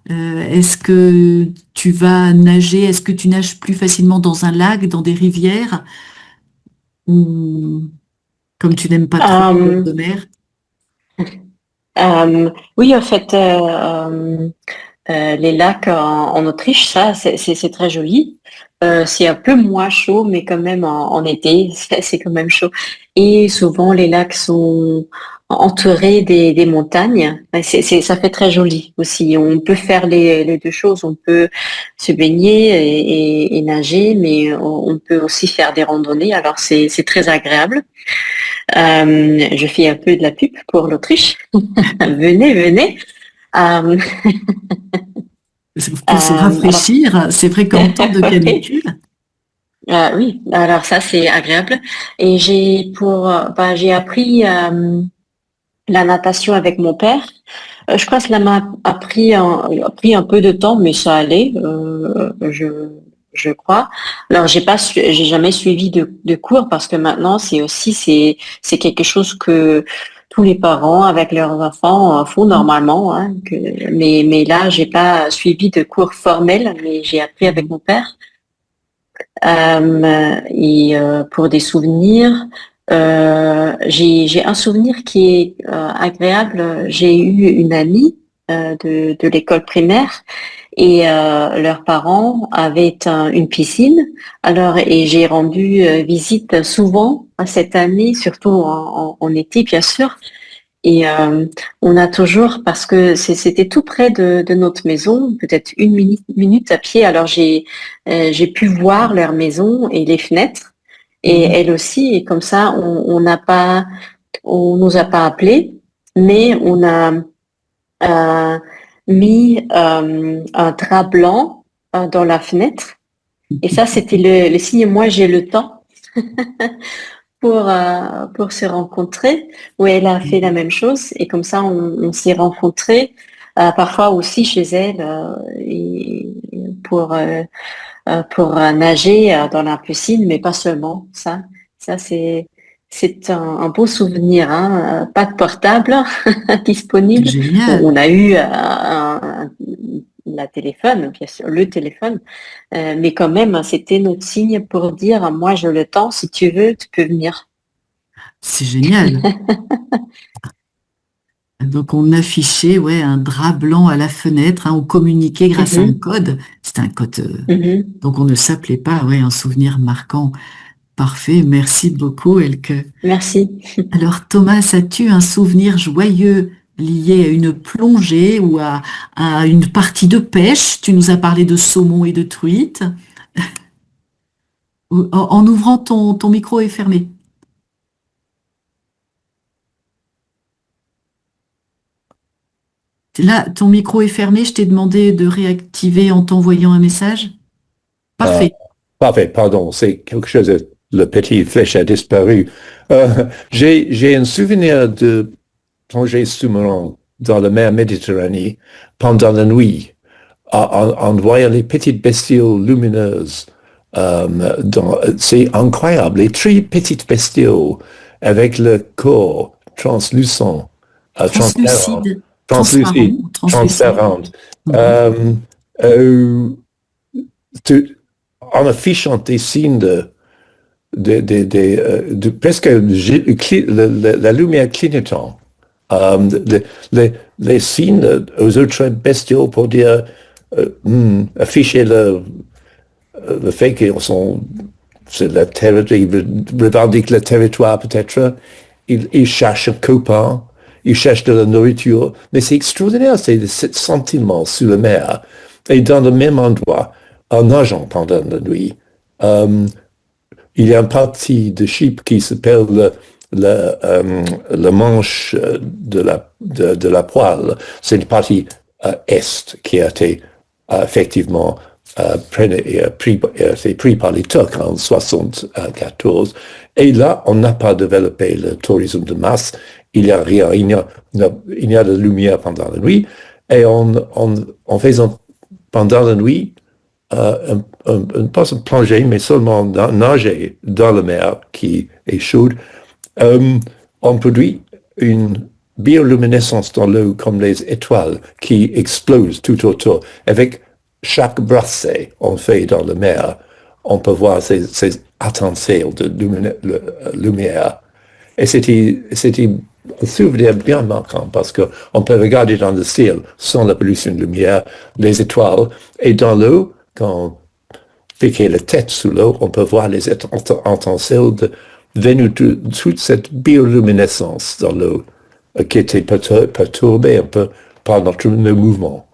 Speaker 2: Est-ce que tu vas nager? Est-ce que tu nages plus facilement dans un lac, dans des rivières? Ou comme tu n'aimes pas trop les bords
Speaker 6: Euh,
Speaker 2: de mer?
Speaker 6: oui, en fait, les lacs en Autriche, ça, c'est très joli. C'est un peu moins chaud, mais quand même en été, c'est quand même chaud. Et souvent, les lacs sont entourés des montagnes. Ça fait très joli aussi. On peut faire les deux choses. On peut se baigner et nager, mais on peut aussi faire des randonnées. Alors, c'est très agréable. Je fais un peu de la pub pour l'Autriche. Venez, venez. Euh,
Speaker 2: Pour se
Speaker 6: alors,
Speaker 2: rafraîchir, c'est vrai qu'en temps de
Speaker 6: oui.
Speaker 2: canicule.
Speaker 6: Oui, alors ça c'est agréable. Et j'ai appris la natation avec mon père. Je crois que cela m'a pris un peu de temps, mais ça allait, je crois. Alors j'ai jamais suivi de cours parce que maintenant c'est quelque chose que tous les parents avec leurs enfants font normalement, hein, mais là j'ai pas suivi de cours formels, mais j'ai appris avec mon père. Pour des souvenirs, j'ai un souvenir qui est agréable. J'ai eu une amie de l'école primaire et leurs parents avaient une piscine. Alors, et j'ai rendu visite souvent à cette amie, surtout en été, bien sûr. Et on a toujours, parce que c'était tout près de notre maison, peut-être une minute à pied. Alors j'ai pu voir leur maison et les fenêtres, et elle aussi. Et comme ça, on nous a pas appelés, mais on a mis un drap blanc dans la fenêtre. Et ça, c'était le signe. Moi, j'ai le temps. Pour se rencontrer, où elle a fait la même chose et comme ça on s'est rencontrés parfois aussi chez elle pour nager dans la piscine, mais pas seulement ça c'est un beau souvenir, hein. Pas de portable disponible.
Speaker 2: Génial.
Speaker 6: On a eu la téléphone, bien sûr, le téléphone, mais quand même, c'était notre signe pour dire, moi, j'ai le temps, si tu veux, tu peux venir.
Speaker 2: C'est génial. Donc, on affichait un drap blanc à la fenêtre, hein, on communiquait grâce à un code. C'était un code, donc on ne s'appelait pas, un souvenir marquant. Parfait, merci beaucoup, Elke.
Speaker 6: Merci.
Speaker 2: Alors, Thomas, as-tu un souvenir joyeux lié à une plongée ou à une partie de pêche? Tu nous as parlé de saumon et de truite. En ouvrant ton micro est fermé. Là, ton micro est fermé, je t'ai demandé de réactiver en t'envoyant un message. Parfait.
Speaker 1: Parfait, pardon, c'est quelque chose, le petit flèche a disparu. J'ai un souvenir de plonger sous-marin dans la mer Méditerranée pendant la nuit, en voyant les petites bestioles lumineuses. C'est incroyable, les très petites bestioles avec le corps translucent, transparente. En affichant des signes de presque la lumière clignotant, les signes aux autres bestioles pour dire, afficher le fait qu'ils sont, c'est la terre, ils revendiquent le territoire peut-être, ils cherchent un copain, ils cherchent de la nourriture, mais c'est extraordinaire, c'est ce sentiment sous la mer, et dans le même endroit, en nageant pendant la nuit. Il y a une partie de Chypre qui s'appelle le manche de la poêle. C'est une partie est qui a été effectivement pris par les Turcs en 1974. Et là, on n'a pas développé le tourisme de masse. Il n'y a rien, il y a de lumière pendant la nuit. Et en faisant pendant la nuit, pas se plonger, mais seulement nager dans la mer qui est chaude, on produit une bioluminescence dans l'eau comme les étoiles qui explosent tout autour. Avec chaque brassée on fait dans la mer, on peut voir ces étincelles de lumière. Et c'était un souvenir bien marquant parce qu'on peut regarder dans le ciel sans la pollution de lumière, les étoiles, et dans l'eau, quand on piquait la tête sous l'eau, on peut voir les étincelles venues de toute cette bioluminescence dans l'eau qui était perturbée un peu par nos mouvements.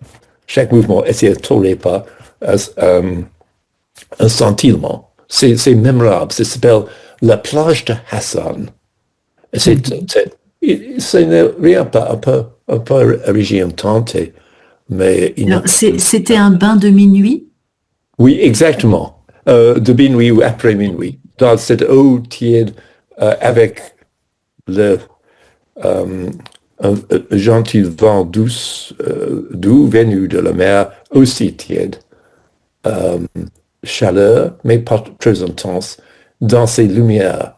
Speaker 1: Chaque mouvement était tourné par un sentiment. C'est mémorable. Ça s'appelle la plage de Hassan. C'est rien un peu origine tentée, mais...
Speaker 2: C'était un bain de minuit?
Speaker 1: Oui, exactement. de minuit ou après minuit, dans cette eau tiède avec le un gentil vent doux venu de la mer, aussi tiède, chaleur, mais pas très intense, dans ces lumières.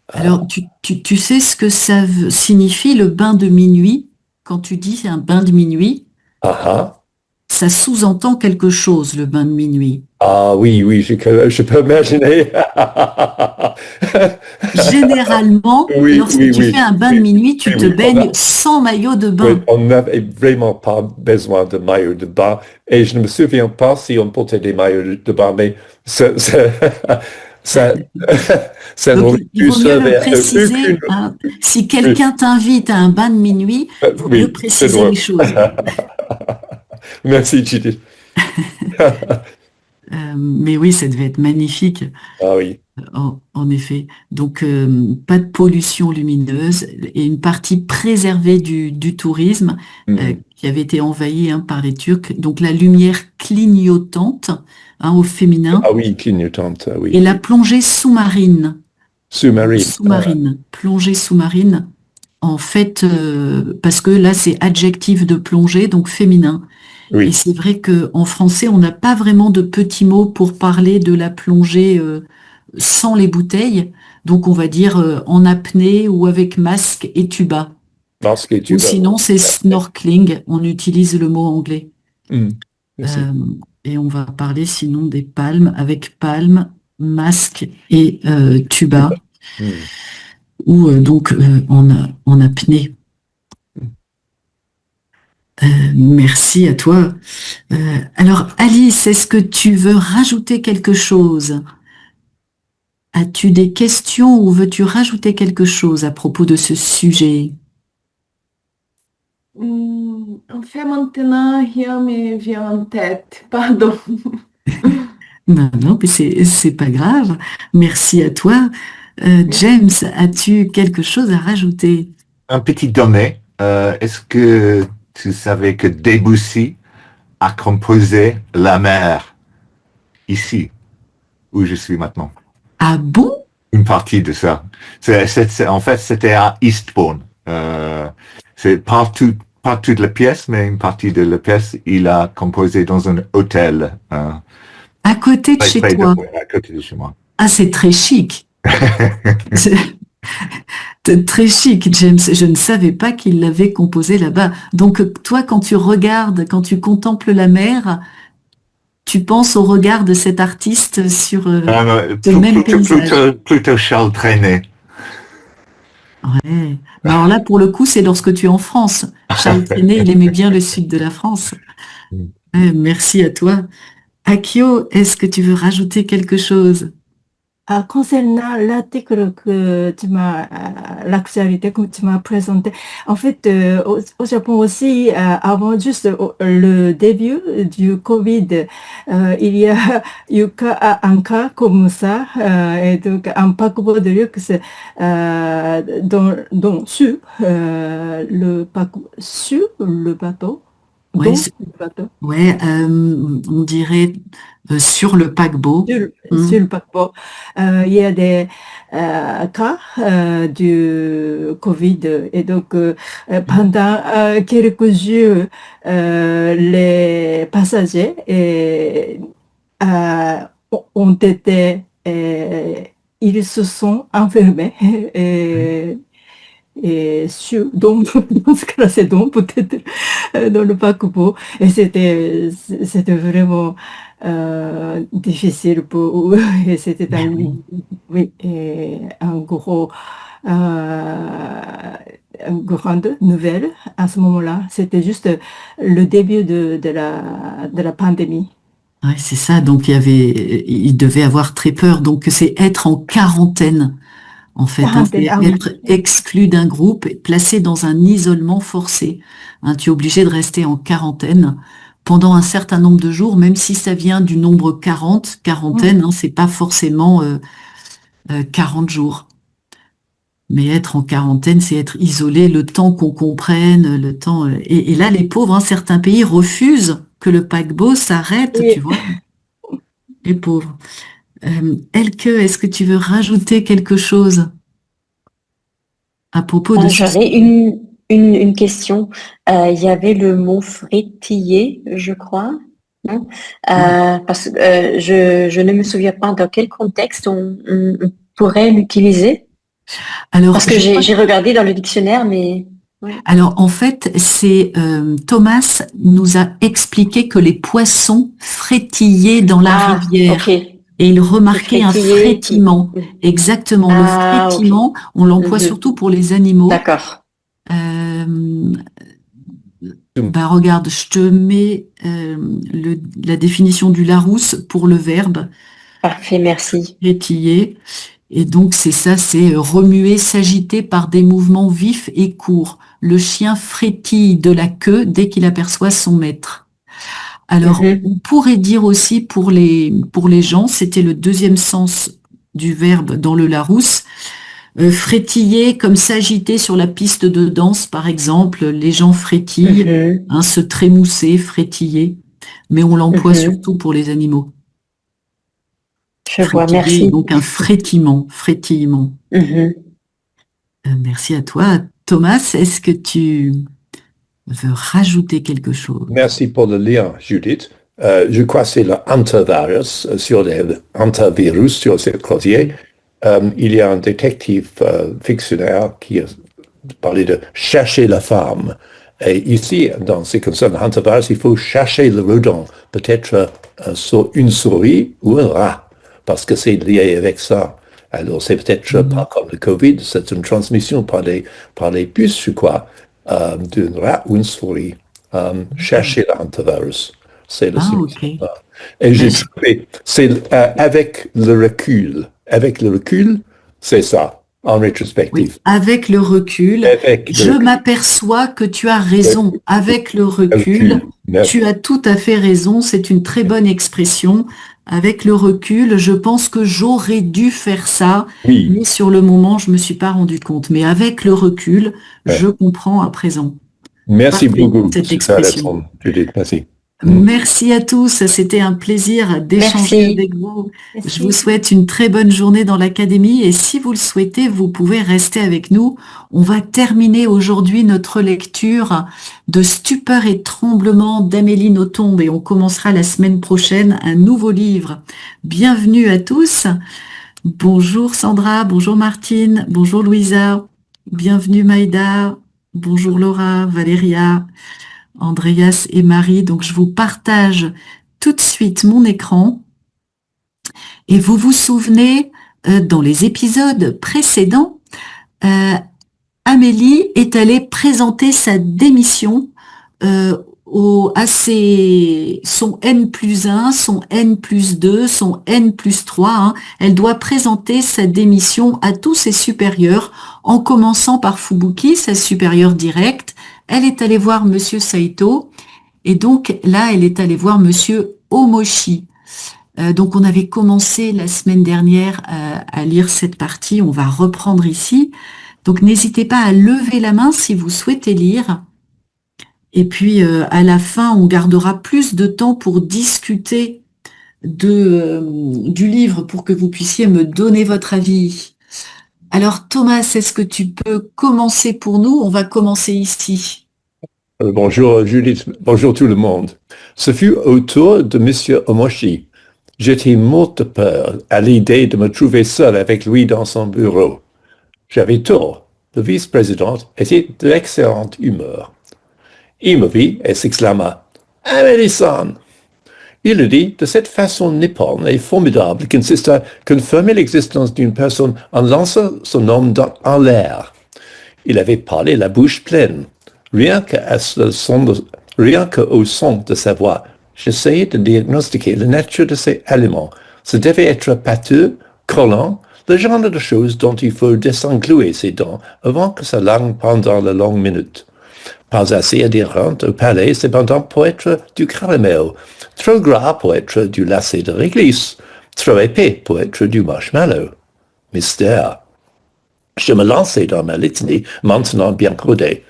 Speaker 2: Alors, tu sais ce que ça signifie le bain de minuit? Quand tu dis un bain de minuit, ça sous-entend quelque chose, le bain de minuit.
Speaker 1: Ah oui, je peux imaginer.
Speaker 2: Généralement, lorsque tu fais un bain de minuit, tu te baignes sans maillot de bain.
Speaker 1: Oui, on n'avait vraiment pas besoin de maillot de bain. Et je ne me souviens pas si on portait des maillots de bain, mais ça
Speaker 2: Donc, il vaut mieux le préciser. Si quelqu'un t'invite à un bain de minuit, il faut mieux préciser les choses.
Speaker 1: Merci, Judith.
Speaker 2: Mais oui, ça devait être magnifique.
Speaker 1: Ah oui.
Speaker 2: En effet. Donc, pas de pollution lumineuse et une partie préservée du tourisme qui avait été envahie par les Turcs. Donc, la lumière clignotante au féminin.
Speaker 1: Ah oui, clignotante, oui.
Speaker 2: Et la plongée sous-marine.
Speaker 1: Sous-marine.
Speaker 2: Plongée sous-marine. En fait, parce que là, c'est adjectif de plongée, donc féminin.
Speaker 1: Oui.
Speaker 2: Et c'est vrai qu'en français, on n'a pas vraiment de petits mots pour parler de la plongée sans les bouteilles. Donc, on va dire en apnée ou avec masque et tuba.
Speaker 1: Masque et tuba.
Speaker 2: Ou sinon, c'est snorkeling. On utilise le mot anglais. Et on va parler sinon des palmes avec palme, masque et tuba. Ou donc en apnée. Merci à toi. Alors, Alice, est-ce que tu veux rajouter quelque chose? As-tu des questions ou veux-tu rajouter quelque chose à propos de ce sujet?
Speaker 3: En fait, maintenant, rien me vient en tête. Pardon.
Speaker 2: Non, mais c'est pas grave. Merci à toi. James, as-tu quelque chose à rajouter?
Speaker 4: Un petit domaine. Est-ce que tu savais que Debussy a composé La mer ici, où je suis maintenant?
Speaker 2: Ah bon?
Speaker 4: Une partie de ça. En fait, c'était à Eastbourne. C'est pas toute la pièce, mais une partie de la pièce, il a composé dans un hôtel.
Speaker 2: À côté de chez toi?
Speaker 4: À côté de chez moi.
Speaker 2: Ah, c'est très chic. C'est très chic, James. Je ne savais pas qu'il l'avait composé là-bas. Donc, toi, quand tu regardes, quand tu contemples la mer, tu penses au regard de cet artiste sur ce même paysage.
Speaker 4: Plutôt Charles Trenet.
Speaker 2: Ouais. Alors là, pour le coup, c'est lorsque tu es en France. Charles Trenet, il aimait bien le sud de la France. Merci à toi. Akio, est-ce que tu veux rajouter quelque chose?
Speaker 5: Concernant l'article que l'actualité que tu m'as présenté, en fait, au Japon aussi, avant juste le début du Covid, il y a eu un cas comme ça, et donc un paquebot de luxe sur le bateau.
Speaker 2: On dirait sur le paquebot.
Speaker 5: Sur le paquebot. Il y a des cas du Covid et donc pendant quelques jours, les passagers ont été, ils se sont enfermés et dans ce cas-là, c'est peut-être dans le paquebot. Et c'était vraiment difficile pour eux. Et c'était une grande nouvelle à ce moment-là. C'était juste le début de la pandémie.
Speaker 2: Oui, c'est ça. Donc, il devait avoir très peur. Donc, c'est être en quarantaine. En fait, c'est être exclu d'un groupe, placé dans un isolement forcé. Tu es obligé de rester en quarantaine pendant un certain nombre de jours, même si ça vient du nombre 40. Quarantaine, c'est pas forcément 40 jours. Mais être en quarantaine, c'est être isolé le temps qu'on comprenne, le temps. Et là, les pauvres, certains pays refusent que le paquebot s'arrête, tu vois. les pauvres. Elke, est-ce que tu veux rajouter quelque chose à propos de
Speaker 6: J'aurais une question. Il y avait le mot frétiller, je crois. Non? Parce que je ne me souviens pas dans quel contexte on pourrait l'utiliser.
Speaker 2: Alors,
Speaker 6: Parce que j'ai regardé dans le dictionnaire, mais... Ouais.
Speaker 2: Alors, en fait, c'est Thomas nous a expliqué que les poissons frétillaient dans la rivière.
Speaker 6: Ok.
Speaker 2: Et il remarquait un frétillement. Exactement. Le frétillement, okay. On l'emploie surtout pour les animaux.
Speaker 6: D'accord.
Speaker 2: Regarde, je te mets la définition du Larousse pour le verbe.
Speaker 6: Parfait, merci.
Speaker 2: Frétiller. Et donc, c'est ça, c'est remuer, s'agiter par des mouvements vifs et courts. Le chien frétille de la queue dès qu'il aperçoit son maître. Alors, on pourrait dire aussi pour les gens, c'était le deuxième sens du verbe dans le Larousse, frétiller comme s'agiter sur la piste de danse, par exemple. Les gens frétillent, se trémousser, frétiller. Mais on l'emploie surtout pour les animaux.
Speaker 6: Je vois, merci.
Speaker 2: Donc un frétillement. Merci à toi. Thomas, est-ce que tu veux rajouter quelque chose?
Speaker 1: Merci pour le lien, Judith. Je crois que c'est le hantavirus sur cette croisière. Il y a un détective fictionnaire qui a parlé de chercher la femme. Et ici, dans ce qui concerne le hantavirus, il faut chercher le rodent, peut-être une souris ou un rat. Parce que c'est lié avec ça. Alors, c'est peut-être pas comme le Covid, c'est une transmission par les puces, je crois, d'un rat ou une souris. Chercher l'hantavirus. C'est le
Speaker 2: okay.
Speaker 1: Et j'ai trouvé, c'est avec le recul. Avec le recul, c'est ça, en rétrospective.
Speaker 2: Oui, avec le recul, je m'aperçois que tu as raison. Avec le recul, tu as tout à fait raison. C'est une très bonne expression. Avec le recul, je pense que j'aurais dû faire ça, mais sur le moment, je me suis pas rendu compte. Mais avec le recul, je comprends à présent.
Speaker 1: Merci beaucoup.
Speaker 2: Cette expression.
Speaker 1: Judith, merci.
Speaker 2: Merci à tous, c'était un plaisir d'échanger avec vous. Je vous souhaite une très bonne journée dans l'académie et si vous le souhaitez, vous pouvez rester avec nous. On va terminer aujourd'hui notre lecture de Stupeur et tremblement d'Amélie Nothomb et on commencera la semaine prochaine un nouveau livre. Bienvenue à tous. Bonjour Sandra, bonjour Martine, bonjour Louisa, bienvenue Maïda, bonjour Laura, Valéria, Andreas et Marie. Donc, je vous partage tout de suite mon écran. Et vous vous souvenez, dans les épisodes précédents, Amélie est allée présenter sa démission à son N+1, son N+2, son N+3. Elle doit présenter sa démission à tous ses supérieurs, en commençant par Fubuki, sa supérieure directe. Elle est allée voir Monsieur Saito et donc là, elle est allée voir Monsieur Omoshi. Donc on avait commencé la semaine dernière à lire cette partie, on va reprendre ici. Donc n'hésitez pas à lever la main si vous souhaitez lire. Et puis à la fin, on gardera plus de temps pour discuter du livre pour que vous puissiez me donner votre avis. Alors Thomas, est-ce que tu peux commencer pour nous? On va commencer ici.
Speaker 1: Bonjour Judith, bonjour tout le monde. Ce fut au tour de Monsieur Omoshi. J'étais mort de peur à l'idée de me trouver seul avec lui dans son bureau. J'avais tort. Le vice-président était de l'excellente humeur. Il me vit et s'exclama « Amélie-san !» Il le dit de cette façon nippone et formidable qui consiste à confirmer l'existence d'une personne en lançant son nom en l'air. Il avait parlé la bouche pleine. Rien qu'au son de sa voix, j'essayais de diagnostiquer la nature de ces aliments. Ce devait être pâteux, collant, le genre de choses dont il faut désengluer ses dents avant que sa langue pendant la longue minute. Pas assez adhérente au palais, cependant, pour être du caramel, trop gras pour être du lacet de réglisse, trop épais pour être du marshmallow. Mystère. Je me lançais dans ma litanie, maintenant bien rodée.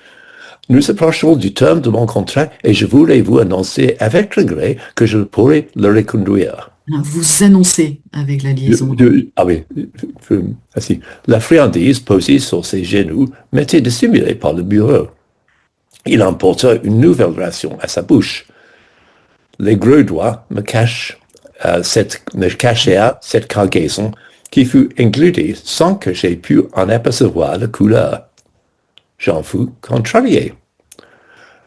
Speaker 1: Nous approchons du terme de mon contrat et je voulais vous annoncer avec regret que je pourrais le reconduire.
Speaker 2: Vous annoncez avec la liaison.
Speaker 1: Ah oui, ainsi. La friandise posée sur ses genoux m'était dissimulée par le bureau. Il emporta une nouvelle ration à sa bouche. Les gros doigts me cachaient cette cargaison qui fut engloutée sans que j'aie pu en apercevoir la couleur. J'en fus contrarié.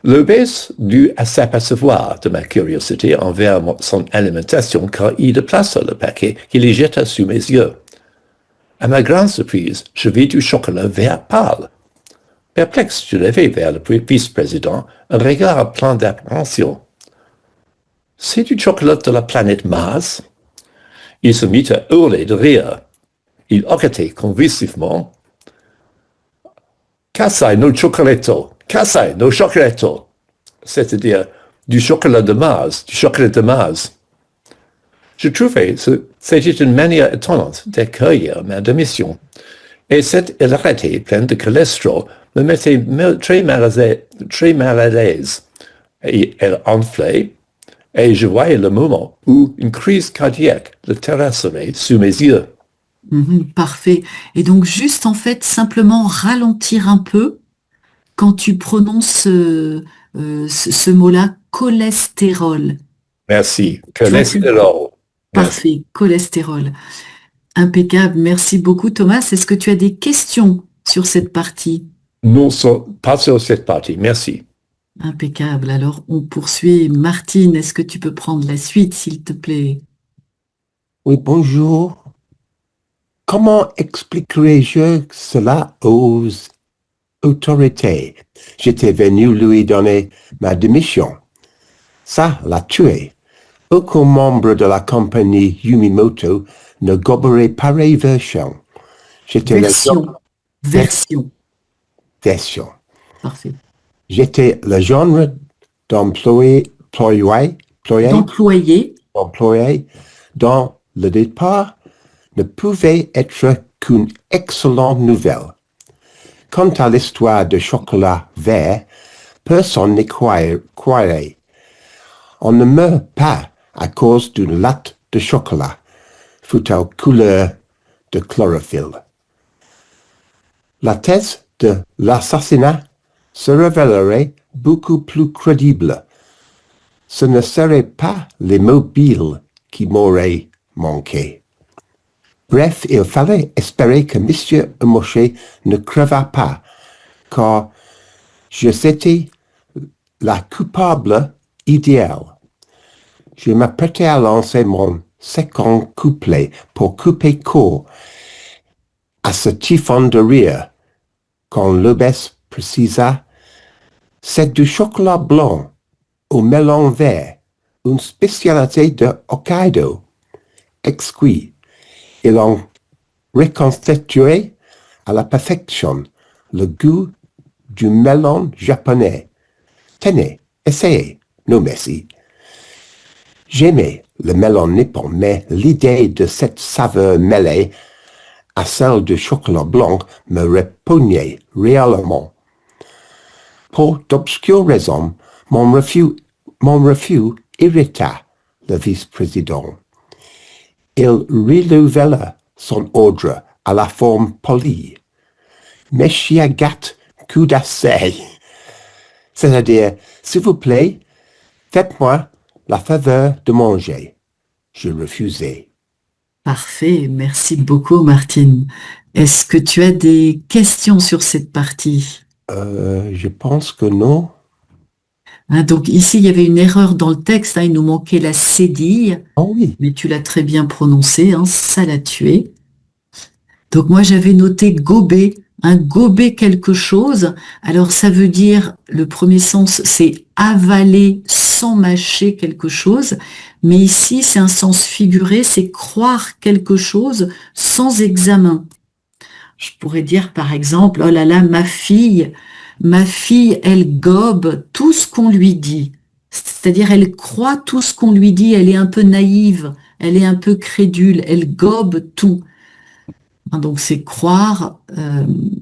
Speaker 1: L'obèse dut s'apercevoir de ma curiosité envers son alimentation car il déplaça le paquet qu'il y jeta sous mes yeux. À ma grande surprise, je vis du chocolat vert pâle. Perplexe, je levai vers le vice-président un regard plein d'appréhension. « C'est du chocolat de la planète Mars ?» Il se mit à hurler de rire. Il hoquetait convulsivement. « Cassai no chocolatto! Cassai no chocolatto !» C'est-à-dire du chocolat de Mars, du chocolat de Mars. Je trouvais que c'était une manière étonnante d'accueillir ma démission. Et cette hilarité pleine de cholestérol me mettait très mal à l'aise. Et elle enflait, et je voyais le moment où une crise cardiaque le terrasserait sous mes yeux.
Speaker 2: Parfait. Et donc, juste en fait, simplement ralentir un peu quand tu prononces ce mot-là, cholestérol.
Speaker 1: Merci. Cholestérol.
Speaker 2: Parfait, cholestérol. Impeccable. Merci beaucoup, Thomas. Est-ce que tu as des questions sur cette partie?
Speaker 1: Non, pas sur cette partie. Merci.
Speaker 2: Impeccable. Alors, on poursuit. Martine, est-ce que tu peux prendre la suite, s'il te plaît?
Speaker 7: Oui, bonjour. Comment expliquerai-je cela aux autorités? J'étais venu lui donner ma démission. Ça l'a tué. Aucun membre de la compagnie Yumimoto ne goberait pareille version.
Speaker 2: Version.
Speaker 7: Parfait. J'étais le genre d'employé dont le départ ne pouvait être qu'une excellente nouvelle. Quant à l'histoire de chocolat vert, personne n'y croirait. On ne meurt pas à cause d'une latte de chocolat, fut-elle couleur de chlorophylle. La thèse de l'assassinat se révélerait beaucoup plus crédible. Ce ne serait pas les mobiles qui m'auraient manqué. Bref, il fallait espérer que M. Moshe ne creva pas, car j'étais la coupable idéale. Je m'apprêtais à lancer mon second couplet pour couper court à ce typhon de rire, quand l'obèse précisa « C'est du chocolat blanc au melon vert, une spécialité de Hokkaido. Exquis. Il en reconstituait à la perfection le goût du melon japonais. Tenez, essayez, non merci. » J'aimais le melon nippon, mais l'idée de cette saveur mêlée à celle du chocolat blanc me répugnait réellement. Pour d'obscures raisons, mon refus irrita le vice-président. Il renouvela son ordre à la forme polie. Meshiagat kudasai. C'est-à-dire, s'il vous plaît, faites-moi la faveur de manger. Je refusai.
Speaker 2: Parfait, merci beaucoup Martine. Est-ce que tu as des questions sur cette partie?
Speaker 7: Je pense que non.
Speaker 2: Donc ici, il y avait une erreur dans le texte, il nous manquait la cédille,
Speaker 7: Oh oui.
Speaker 2: mais tu l'as très bien prononcé, ça l'a tué. Donc moi, j'avais noté gober, gober quelque chose. Alors ça veut dire, le premier sens, c'est avaler sans mâcher quelque chose. Mais ici, c'est un sens figuré, c'est croire quelque chose sans examen. Je pourrais dire par exemple, oh là là, ma fille, elle gobe tout ce qu'on lui dit. C'est-à-dire, elle croit tout ce qu'on lui dit, elle est un peu naïve, elle est un peu crédule, elle gobe tout. Donc c'est croire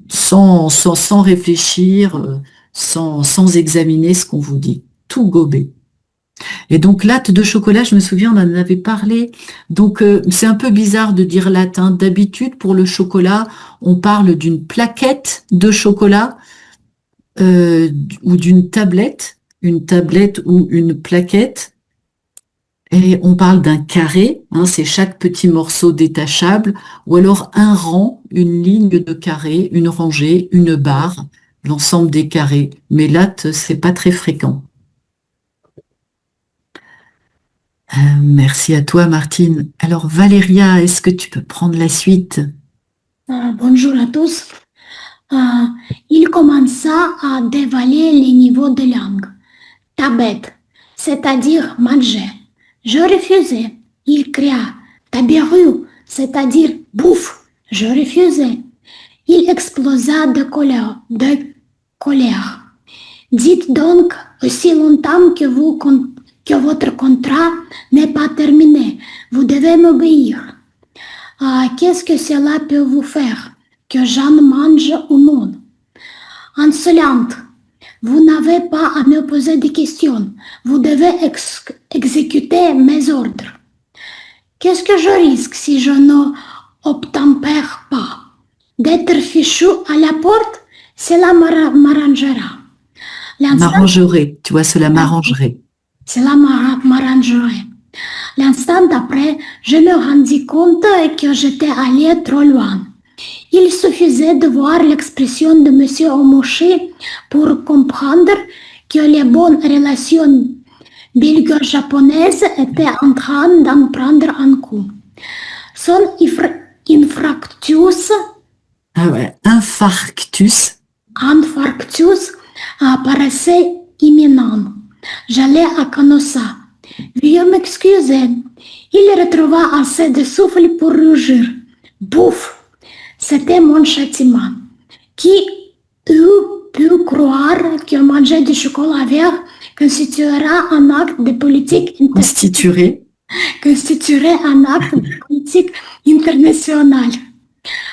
Speaker 2: sans réfléchir, sans examiner ce qu'on vous dit. Tout gober. Et donc, latte de chocolat, je me souviens, on en avait parlé. Donc, c'est un peu bizarre de dire latte, hein. D'habitude, pour le chocolat, on parle d'une plaquette de chocolat ou d'une tablette, une tablette ou une plaquette. Et on parle d'un carré, hein, c'est chaque petit morceau détachable, ou alors un rang, une ligne de carrés, une rangée, une barre, l'ensemble des carrés. Mais latte, c'est pas très fréquent. Merci à toi, Martine. Alors, Valéria, est-ce que tu peux prendre la suite?
Speaker 8: Bonjour à tous. Il commença à dévaler les niveaux de langue. Ta bête, c'est-à-dire manger. Je refusais. Il cria. Ta berrue, c'est-à-dire bouffe. Je refusais. Il explosa de colère. Dites donc aussi longtemps que votre contrat n'est pas terminé. Vous devez m'obéir. Qu'est-ce que cela peut vous faire? Que j'en mange ou non? Insolente, vous n'avez pas à me poser des questions. Vous devez exécuter mes ordres. Qu'est-ce que je risque si je n'obtempère pas? D'être fichu à la porte, cela m'arrangera.
Speaker 2: M'arrangerait, tu vois, cela m'arrangerait.
Speaker 8: Cela m'arrangerait. L'instant d'après, je me rendis compte que j'étais allé trop loin. Il suffisait de voir l'expression de M. Omoshi pour comprendre que les bonnes relations belgo-japonaises étaient en train d'en prendre un coup. Son infarctus paraissait imminent. J'allais à Canossa. Veuillez m'excuser. Il retrouva assez de souffle pour rougir. Bouffe! C'était mon châtiment. Qui eût pu croire que manger du chocolat vert constituerait un acte de politique
Speaker 2: Constituerait
Speaker 8: un acte de politique internationale.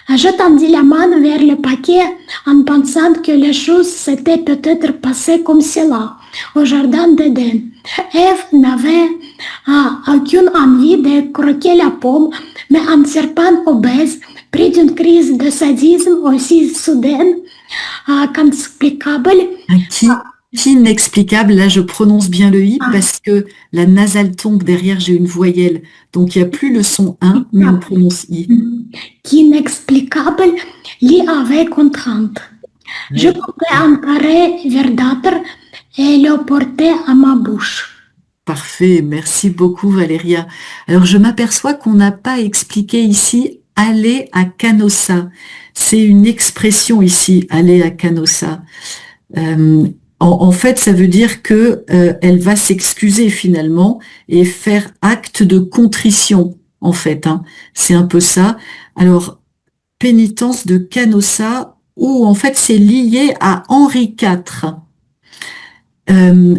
Speaker 8: Je tendis la main vers le paquet en pensant que les choses s'étaient peut-être passées comme cela au jardin d'Éden. Ève n'avait aucune envie de croquer la pomme, mais un serpent obèse, pris d'une crise de aussi soudaine qu'inexplicable.
Speaker 2: Inexplicable, là je prononce bien le i parce que la nasale tombe derrière, j'ai une voyelle. Donc il n'y a plus le son 1, mais on prononce i.
Speaker 8: Qu'inexplicable l'y avait contrainte. Je coupais un carré verdâtre et le portais à ma bouche.
Speaker 2: Parfait, merci beaucoup Valéria. Alors je m'aperçois qu'on n'a pas expliqué ici aller à Canossa. C'est une expression ici, aller à Canossa. En fait, ça veut dire que elle va s'excuser finalement et faire acte de contrition, en fait. Hein. C'est un peu ça. Alors, pénitence de Canossa, où en fait c'est lié à Henri IV.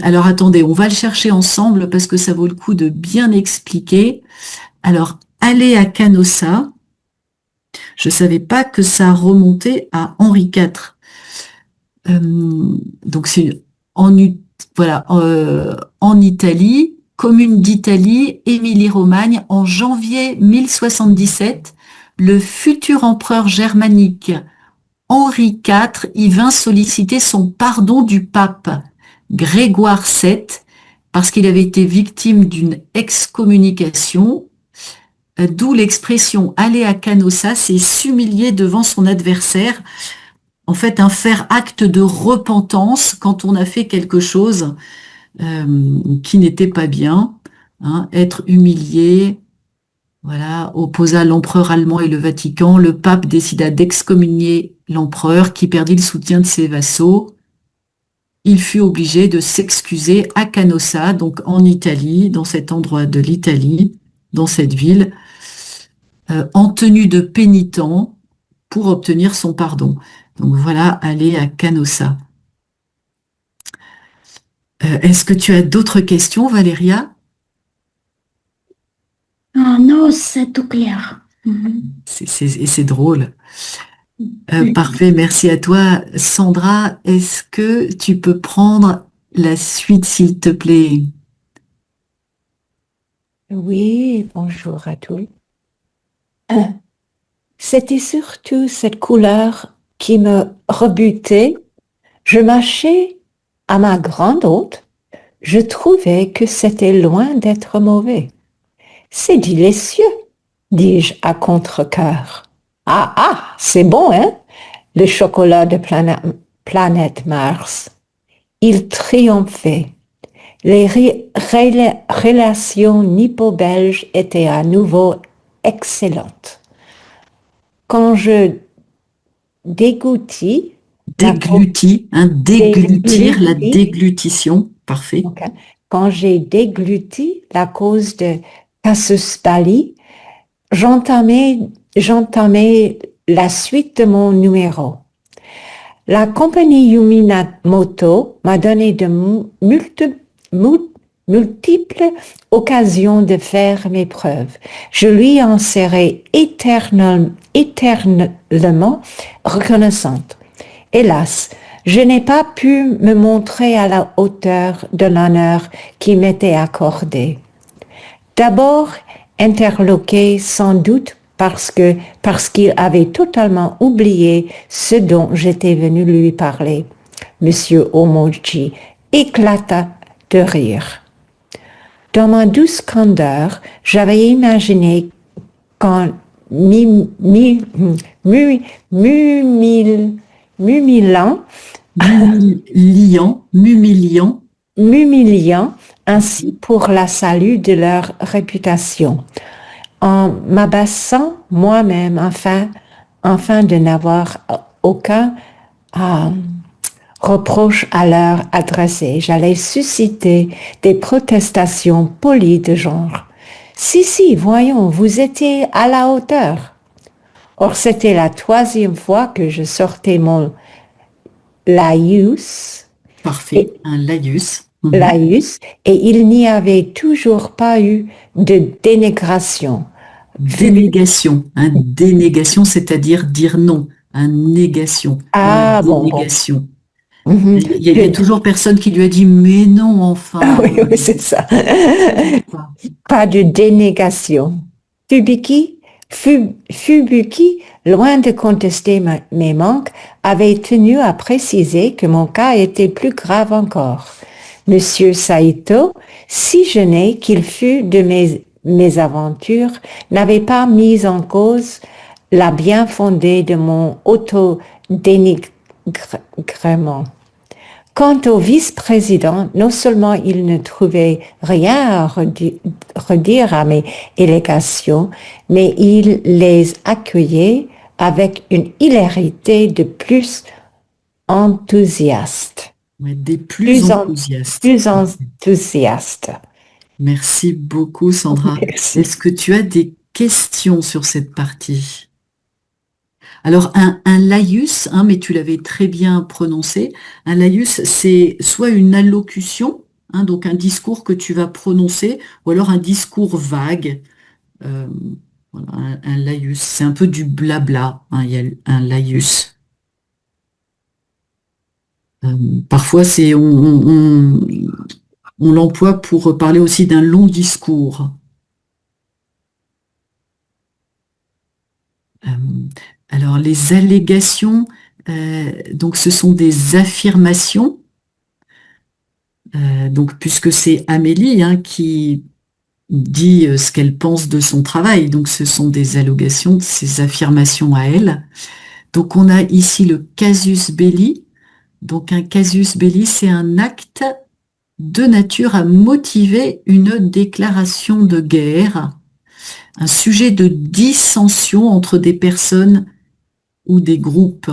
Speaker 2: Alors attendez, on va le chercher ensemble parce que ça vaut le coup de bien expliquer. Alors, aller à Canossa, je savais pas que ça remontait à Henri IV. Donc c'est en Italie, commune d'Italie, Émilie-Romagne, en janvier 1077, le futur empereur germanique Henri IV y vint solliciter son pardon du pape Grégoire VII parce qu'il avait été victime d'une excommunication, d'où l'expression aller à Canossa, c'est s'humilier devant son adversaire. En fait, faire acte de repentance quand on a fait quelque chose qui n'était pas bien, hein, être humilié, voilà, opposa l'empereur allemand et le Vatican. Le pape décida d'excommunier l'empereur qui perdit le soutien de ses vassaux. Il fut obligé de s'excuser à Canossa, donc en Italie, dans cet endroit de l'Italie, dans cette ville, en tenue de pénitent pour obtenir son pardon. Donc voilà, aller à Canossa. Est-ce que tu as d'autres questions, Valéria?
Speaker 8: Non, c'est tout clair.
Speaker 2: C'est drôle. Parfait, merci à toi. Sandra, est-ce que tu peux prendre la suite, s'il te plaît?
Speaker 9: Oui, bonjour à tous. C'était surtout cette couleur qui me rebutait. Je marchais à ma grande honte. Je trouvais que c'était loin d'être mauvais. C'est délicieux, dis-je à contre-cœur. Ah, ah, c'est bon, hein? Le chocolat de planète Mars. Il triomphait. Les relations nippo-belges étaient à nouveau excellentes. Quand je déglutis,
Speaker 2: Déglutis, hein, déglutir, la
Speaker 9: Déglutis.
Speaker 2: déglutition, parfait.
Speaker 9: ok, quand j'ai dégluti la cause de casus belli, j'entamais la suite de mon numéro. La compagnie Yuminamoto m'a donné de multiples occasions de faire mes preuves. Je lui en serai éternellement reconnaissante. Hélas, je n'ai pas pu me montrer à la hauteur de l'honneur qui m'était accordé. D'abord, interloqué sans doute parce qu'il avait totalement oublié ce dont j'étais venu lui parler. Monsieur Omoji éclata de rire. Dans ma douce candeur, j'avais imaginé qu'en m'humiliant ainsi pour la salut de leur réputation, en m'abaissant moi-même afin de n'avoir aucun reproche à leur adresser. J'allais susciter des protestations polies de genre. Si, voyons, vous étiez à la hauteur. Or, c'était la 3e fois que je sortais mon laïus.
Speaker 2: Parfait, un laïus.
Speaker 9: Laïus, et il n'y avait toujours pas eu de dénégation.
Speaker 2: Dénégation, dénégation, c'est-à-dire dire non, négation.
Speaker 9: Ah,
Speaker 2: dénégation.
Speaker 9: Bon.
Speaker 2: Il y a toujours personne qui lui a dit mais non, enfin.
Speaker 9: Ah oui, c'est ça. Pas de dénégation. Fubuki, loin de contester mes manques, avait tenu à préciser que mon cas était plus grave encore. Monsieur Saito, si gêné qu'il fût de mes aventures, n'avait pas mis en cause la bien fondée de mon auto-dénigrement. Quant au vice-président, non seulement il ne trouvait rien à redire à mes allégations, mais il les accueillait avec une hilarité de plus enthousiaste.
Speaker 2: Ouais, des plus enthousiastes.
Speaker 9: Plus enthousiaste.
Speaker 2: Merci beaucoup, Sandra.
Speaker 9: Merci.
Speaker 2: Est-ce que tu as des questions sur cette partie? Alors, un laïus, mais tu l'avais très bien prononcé, un laïus, c'est soit une allocution, donc un discours que tu vas prononcer, ou alors un discours vague. Voilà, un laïus, c'est un peu du blabla, il y a un laïus. Parfois, on l'emploie pour parler aussi d'un long discours. Alors, les allégations, donc ce sont des affirmations. Donc, puisque c'est Amélie qui dit ce qu'elle pense de son travail, donc ce sont des allégations, ces affirmations à elle. Donc, on a ici le casus belli. Donc, un casus belli, c'est un acte de nature à motiver une déclaration de guerre, un sujet de dissension entre des personnes ou des groupes,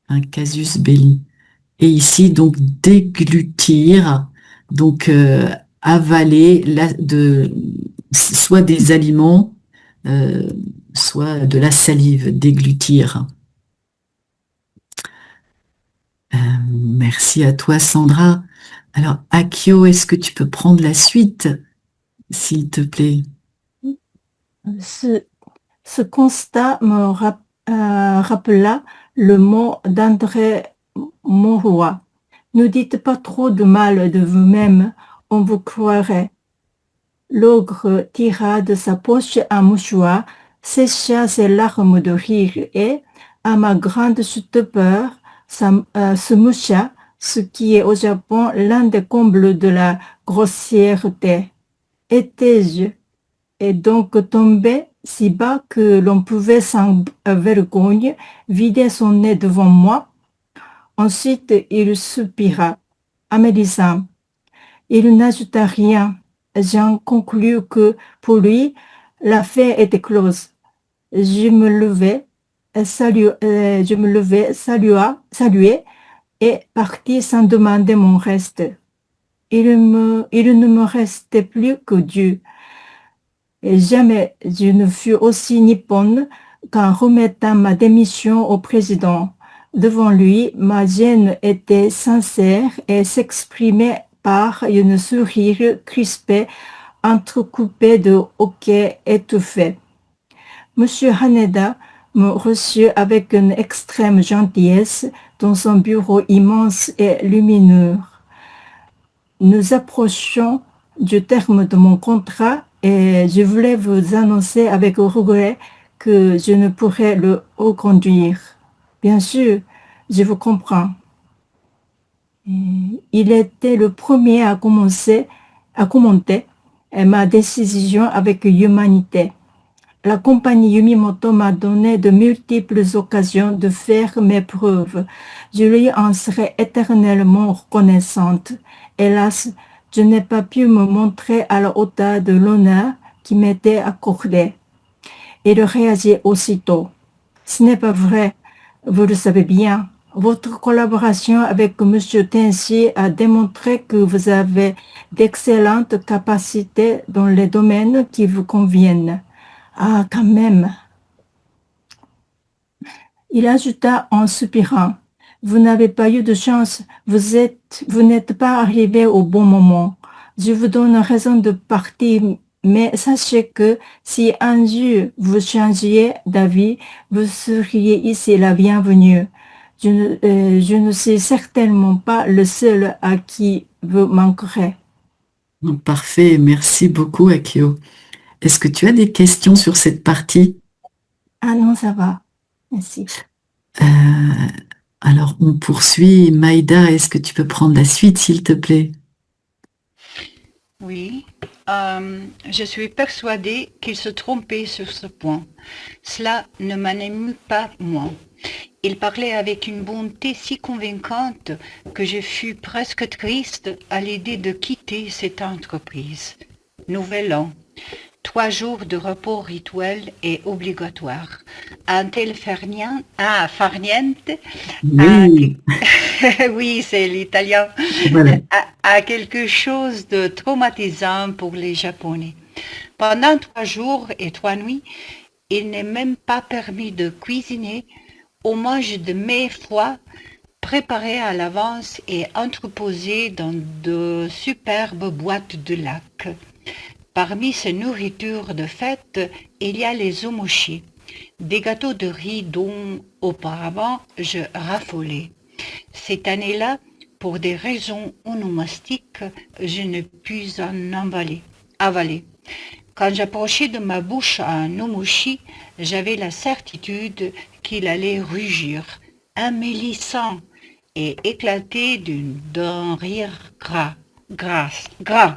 Speaker 2: un casus belli. Et ici, donc, déglutir, donc avaler soit des aliments, soit de la salive, déglutir. Merci à toi, Sandra. Alors, Akio, est-ce que tu peux prendre la suite, s'il te plaît?
Speaker 5: Ce constat me rappela le mot d'André Mauroy. Ne dites pas trop de mal de vous-même, on vous croirait. L'ogre tira de sa poche un mouchoir, sécha ses larmes de rire et, à ma grande stupeur, se moucha, ce qui est au Japon l'un des combles de la grossièreté. Étais-je et donc tombé si bas que l'on pouvait sans vergogne vider son nez devant moi. Ensuite, il soupira, amélisant. Il n'ajouta rien. J'en conclus que, pour lui, l'affaire était close. Je me levai, saluai et partis sans demander mon reste. Il ne me restait plus que Dieu. Et jamais je ne fus aussi nippone qu'en remettant ma démission au président. Devant lui, ma gêne était sincère et s'exprimait par un sourire crispé, entrecoupé de hoquets étouffés. Monsieur Haneda me reçut avec une extrême gentillesse dans son bureau immense et lumineux. Nous approchons du terme de mon contrat et je voulais vous annoncer avec regret que je ne pourrai le reconduire. Bien sûr, je vous comprends. Il était le premier à commenter ma décision avec humanité. La compagnie Yumimoto m'a donné de multiples occasions de faire mes preuves. Je lui en serai éternellement reconnaissante. Hélas, je n'ai pas pu me montrer à la hauteur de l'honneur qui m'était accordé. Il réagit aussitôt. Ce n'est pas vrai, vous le savez bien. Votre collaboration avec M. Tenshi a démontré que vous avez d'excellentes capacités dans les domaines qui vous conviennent. Ah, quand même. Il ajouta en soupirant. Vous n'avez pas eu de chance, vous n'êtes pas arrivé au bon moment. Je vous donne raison de partir, mais sachez que si un jour vous changiez d'avis, vous seriez ici la bienvenue. Je ne suis certainement pas le seul à qui vous manquerez.
Speaker 2: Parfait, merci beaucoup Akio. Est-ce que tu as des questions sur cette partie?
Speaker 5: Ah non, ça va. Merci.
Speaker 2: Alors, on poursuit. Maïda, est-ce que tu peux prendre la suite, s'il te plaît?
Speaker 10: Oui, je suis persuadée qu'il se trompait sur ce point. Cela ne m'en émut pas moins. Il parlait avec une bonté si convaincante que je fus presque triste à l'idée de quitter cette entreprise. Nouvel an. 3 jours de repos rituel et obligatoire. Un tel farniente,
Speaker 2: Oui,
Speaker 10: oui, c'est l'italien,
Speaker 2: voilà.
Speaker 10: a quelque chose de traumatisant pour les Japonais. Pendant 3 jours et 3 nuits, il n'est même pas permis de cuisiner. On mange de mets froids préparés à l'avance et entreposés dans de superbes boîtes de lac. Parmi ces nourritures de fête, il y a les omochi, des gâteaux de riz dont auparavant je raffolais. Cette année-là, pour des raisons onomastiques, je ne pus en avaler. Quand j'approchais de ma bouche un omochi, j'avais la certitude qu'il allait rugir, amélissant et éclater d'un rire gras.
Speaker 2: Grave.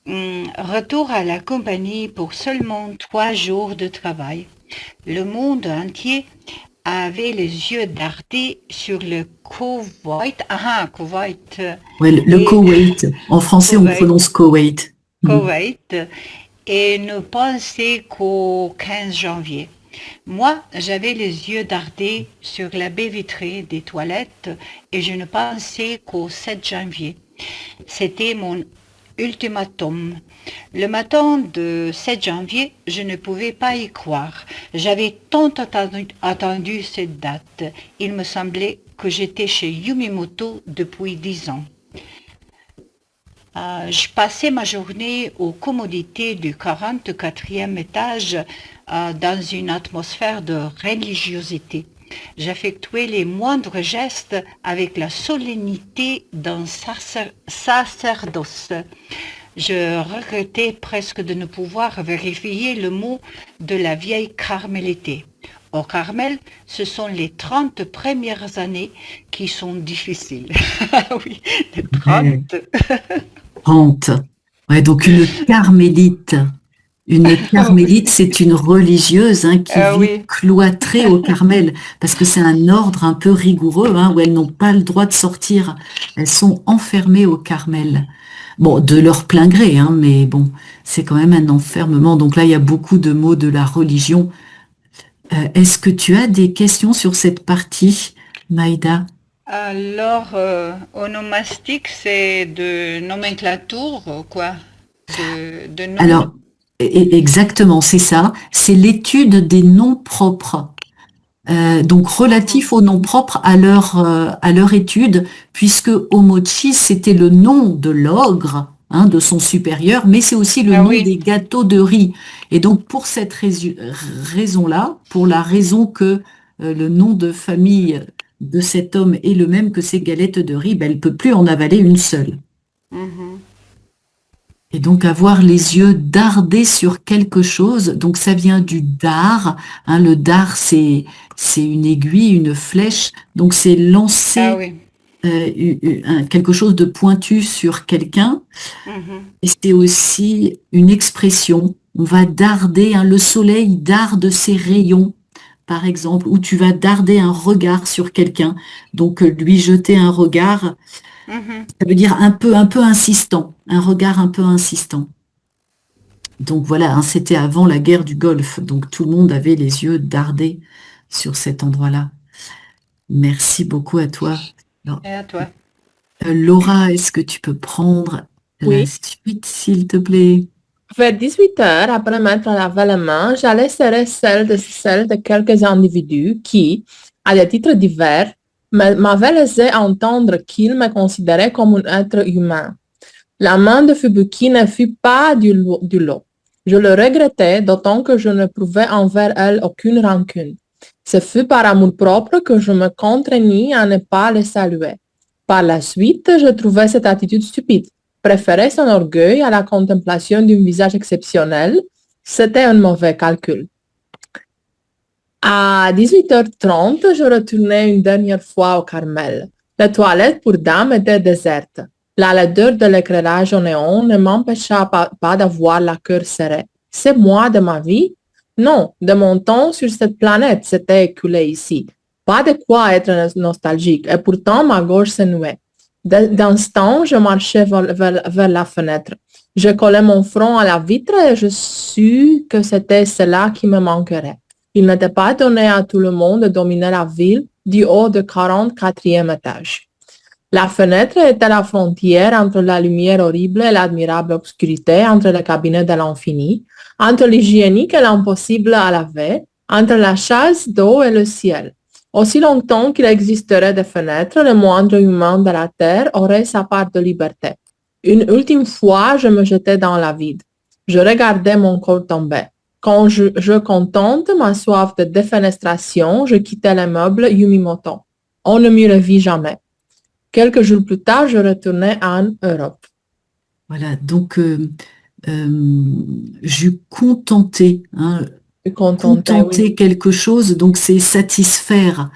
Speaker 10: Retour à la compagnie pour seulement 3 jours de travail. Le monde entier avait les yeux dartés sur le Koweït.
Speaker 2: Ouais, le
Speaker 10: Et-
Speaker 2: Koweït. En français, on
Speaker 10: Koweït.
Speaker 2: prononce Koweït.
Speaker 10: Koweït et ne pensait qu'au 15 janvier. Moi, j'avais les yeux dardés sur la baie vitrée des toilettes et je ne pensais qu'au 7 janvier. C'était mon ultimatum. Le matin de 7 janvier, je ne pouvais pas y croire. J'avais tant attendu cette date. Il me semblait que j'étais chez Yumimoto depuis 10 ans. Je passais ma journée aux commodités du 44e étage dans une atmosphère de religiosité. J'effectuais les moindres gestes avec la solennité d'un sacerdoce. Je regrettais presque de ne pouvoir vérifier le mot de la vieille carmélité. Au Carmel, ce sont les 30 premières années qui sont difficiles. Oui, les 30.
Speaker 2: 30. Ouais, donc une carmélite. Une carmélite, c'est une religieuse qui vit
Speaker 10: Oui.
Speaker 2: cloîtrée au Carmel, parce que c'est un ordre un peu rigoureux, où elles n'ont pas le droit de sortir. Elles sont enfermées au Carmel. Bon, de leur plein gré, mais bon, c'est quand même un enfermement. Donc là, il y a beaucoup de mots de la religion. Est-ce que tu as des questions sur cette partie, Maïda?
Speaker 10: Alors, onomastique, c'est de nomenclature, quoi? De nom.
Speaker 2: Alors, exactement, c'est ça. C'est l'étude des noms propres. Donc relatif aux noms propres à leur étude, puisque Omochi, c'était le nom de l'ogre, de son supérieur, mais c'est aussi le nom des gâteaux de riz. Et donc pour cette raison-là, pour la raison que le nom de famille de cet homme est le même que ses galettes de riz, elle ne peut plus en avaler une seule. Et donc avoir les yeux dardés sur quelque chose, donc ça vient du dard. Le dard, c'est une aiguille, une flèche, donc c'est lancer quelque chose de pointu sur quelqu'un. Et c'est aussi une expression. On va darder, le soleil darde ses rayons, par exemple, ou tu vas darder un regard sur quelqu'un. Donc lui jeter un regard. Ça veut dire un peu insistant, un regard un peu insistant. Donc voilà, c'était avant la guerre du Golfe, donc tout le monde avait les yeux dardés sur cet endroit-là. Merci beaucoup à toi. Alors,
Speaker 10: Et à toi.
Speaker 2: Laura, est-ce que tu peux prendre la suite, s'il te plaît?
Speaker 11: Vers 18 heures, après m'être lavé la main, j'allais serrer celle de quelques individus qui, à des titres divers, m'avaient laissé entendre qu'ils me considéraient comme un être humain. La main de Fubuki ne fut pas du lot. Je le regrettais, d'autant que je ne prouvais envers elle aucune rancune. Ce fut par amour-propre que je me contraignis à ne pas les saluer. Par la suite, je trouvais cette attitude stupide. Préférer son orgueil à la contemplation d'un visage exceptionnel, c'était un mauvais calcul. À 18h30, je retournai une dernière fois au Carmel. Les toilettes pour dames étaient désertes. La laideur de l'éclairage au néon ne m'empêcha pas d'avoir la cœur serrée. C'est moi de ma vie? Non, de mon temps sur cette planète s'était écoulé ici. Pas de quoi être nostalgique, et pourtant ma gorge se nouait. D'instant, je marchais vers la fenêtre. Je collais mon front à la vitre et je sus que c'était cela qui me manquerait. Il n'était pas donné à tout le monde de dominer la ville du haut du 44e étage. La fenêtre était la frontière entre la lumière horrible et l'admirable obscurité, entre le cabinet de l'infini, entre l'hygiénique et l'impossible à laver, entre la chasse d'eau et le ciel. Aussi longtemps qu'il existerait des fenêtres, le moindre humain de la terre aurait sa part de liberté. Une ultime fois, je me jetais dans la vide. Je regardais mon corps tomber. Quand je contente ma soif de défenestration, je quittais les meubles Yumimoto. On ne m'y revit jamais. Quelques jours plus tard, je retournais en Europe.
Speaker 2: Voilà, donc j'eus contenté, contenter quelque chose, donc c'est satisfaire,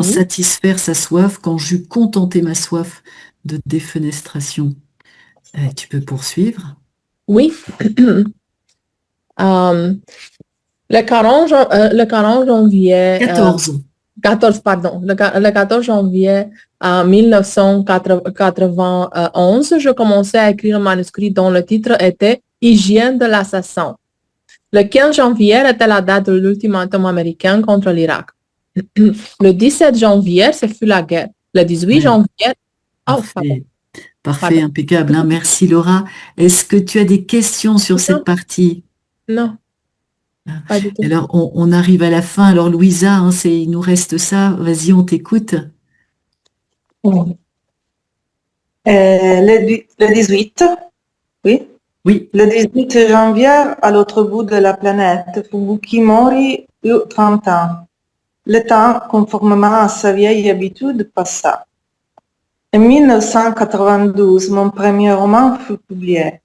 Speaker 2: satisfaire sa soif. Quand j'eus contenté ma soif de défenestration. Tu peux poursuivre?
Speaker 11: Oui. Le 14 janvier... 14 janvier 1991, je commençais à écrire un manuscrit dont le titre était « Hygiène de l'assassin ». Le 15 janvier était la date de l'ultimatum américain contre l'Irak. Le 17 janvier, ce fut la guerre. Le 18 janvier...
Speaker 2: Parfait, impeccable. Merci Laura. Est-ce que tu as des questions sur cette partie?
Speaker 11: Non. Pas du tout.
Speaker 2: Alors, on arrive à la fin. Alors, Louisa, il nous reste ça. Vas-y, on t'écoute.
Speaker 12: Le 18, oui?
Speaker 2: Oui.
Speaker 12: Le 18 janvier, à l'autre bout de la planète, Fubuki Mori eut 30 ans. Le temps, conformément à sa vieille habitude, passa. En 1992, mon premier roman fut publié.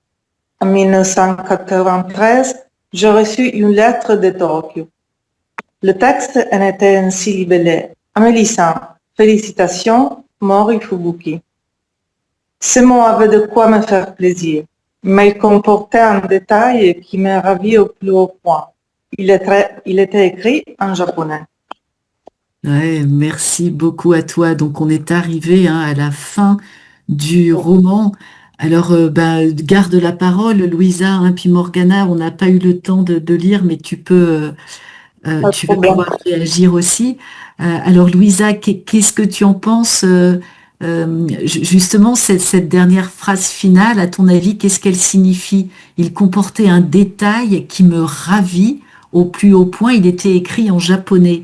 Speaker 12: en 1993, j'ai reçu une lettre de Tokyo. Le texte en était ainsi libellé. Amélie-san, félicitations, Mori Fubuki. Ce mot avait de quoi me faire plaisir, mais il comportait un détail qui me ravit au plus haut point. Il était écrit en japonais.
Speaker 2: Ouais, merci beaucoup à toi. Donc, on est arrivé à la fin du roman. Alors, garde la parole, Louisa, puis Morgana, on n'a pas eu le temps de lire, mais tu vas pouvoir réagir aussi. Alors, Louisa, qu'est-ce que tu en penses justement, cette dernière phrase finale, à ton avis, qu'est-ce qu'elle signifie? Il comportait un détail qui me ravit au plus haut point. Il était écrit en japonais.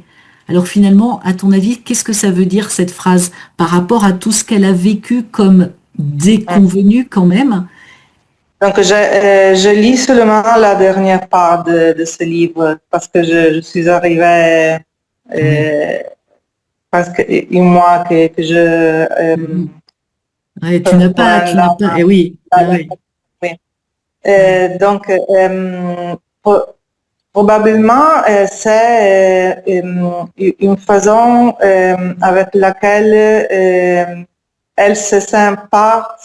Speaker 2: Alors finalement, à ton avis, qu'est-ce que ça veut dire cette phrase par rapport à tout ce qu'elle a vécu comme déconvenu quand même?
Speaker 12: Donc, je lis seulement la dernière part de ce livre parce que je suis arrivée presque un mois que je...
Speaker 2: tu n'as pas... oui.
Speaker 12: Donc, probablement, c'est une façon avec laquelle elle se sent pas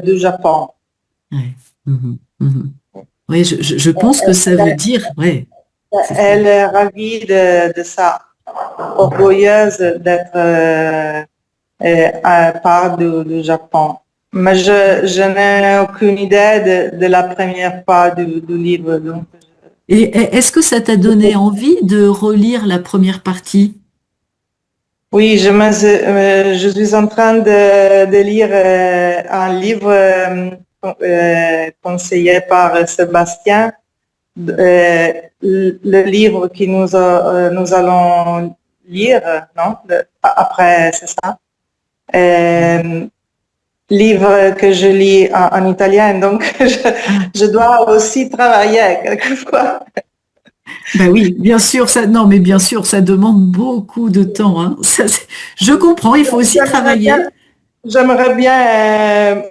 Speaker 12: du Japon.
Speaker 2: Oui, je pense que ça veut dire... Ouais,
Speaker 12: elle est ravie de ça, orgueilleuse d'être part du Japon. Mais je n'ai aucune idée de la première part du livre. Donc
Speaker 2: Et est-ce que ça t'a donné envie de relire la première partie?
Speaker 12: Oui, je suis en train de lire un livre conseillé par Sébastien, le livre que nous allons lire, non? Après, c'est ça. Livre que je lis en italien, donc je dois aussi travailler quelquefois.
Speaker 2: Ben oui, bien sûr, ça demande beaucoup de temps. Hein. Je comprends, il faut aussi travailler.
Speaker 12: J'aimerais bien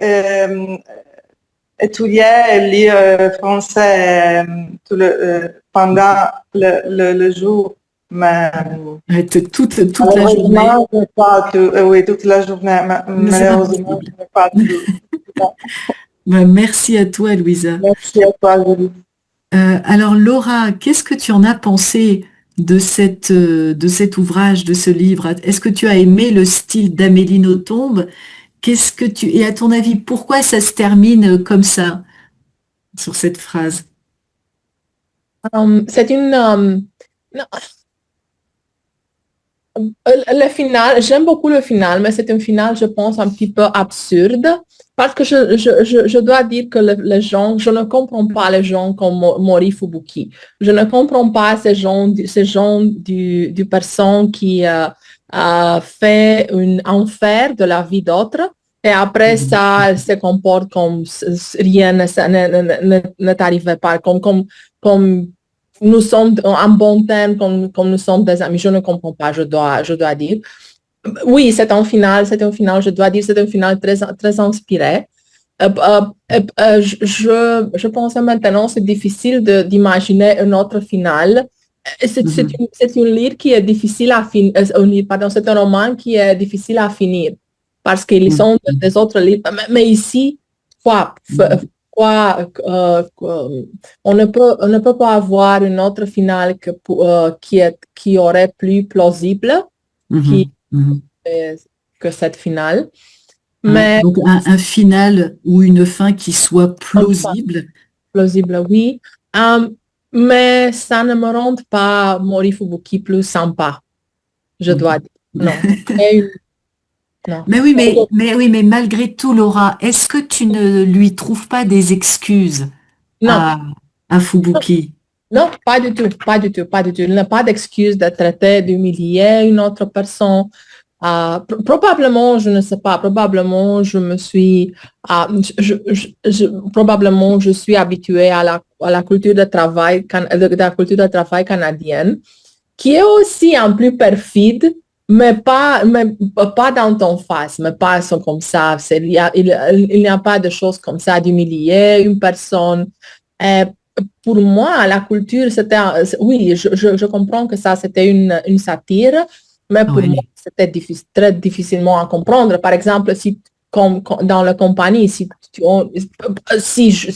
Speaker 12: étudier et lire français pendant le jour. Mais
Speaker 2: toute la journée.
Speaker 12: Oui, toute la journée. Malheureusement, pas tout.
Speaker 2: Merci à toi, Louisa.
Speaker 12: Merci à toi, Julie.
Speaker 2: Alors Laura, qu'est-ce que tu en as pensé de cet ouvrage, de ce livre? Est-ce que tu as aimé le style d'Amélie Nothomb? Et à ton avis, pourquoi ça se termine comme ça, sur cette phrase?
Speaker 11: C'est le final, j'aime beaucoup le final, mais c'est un final, je pense, un petit peu absurde, parce que je dois dire que les gens, je ne comprends pas les gens comme Mori Fubuki. Je ne comprends pas ces gens du personne qui fait un enfer de la vie d'autres, et après ça, elle se comporte comme rien ne t'arrivait pas, comme nous sommes en bon terme, comme nous sommes des amis. Je ne comprends pas, je dois dire. Oui, c'est un final, je dois dire, c'est un final très, très inspiré. Je pense que maintenant, c'est difficile d'imaginer un autre final. C'est un livre qui est difficile à finir, c'est un roman qui est difficile à finir, parce qu'ils sont des autres livres. Mais ici, on ne peut pas avoir une autre finale qui aurait plus plausible que cette finale. Mais
Speaker 2: donc un final ou une fin qui soit plausible.
Speaker 11: Plausible, oui. Mais ça ne me rend pas Mori Fubuki plus sympa, je dois dire. Non. Non.
Speaker 2: Mais oui, mais malgré tout, Laura, est-ce que tu ne lui trouves pas des excuses à Fubuki?
Speaker 11: Non, pas du tout. Il n'a pas d'excuse de traiter, d'humilier une autre personne. Probablement, je ne sais pas, probablement je me suis, probablement je suis habituée à la culture de travail canadienne, qui est aussi un plus perfide mais pas dans ton face, mais pas comme ça. Il n'y a pas de choses comme ça, d'humilier une personne. Pour moi, la culture, oui, je comprends que ça, c'était une satire, mais pour moi, c'était très difficilement à comprendre. Par exemple, si dans la compagnie, si je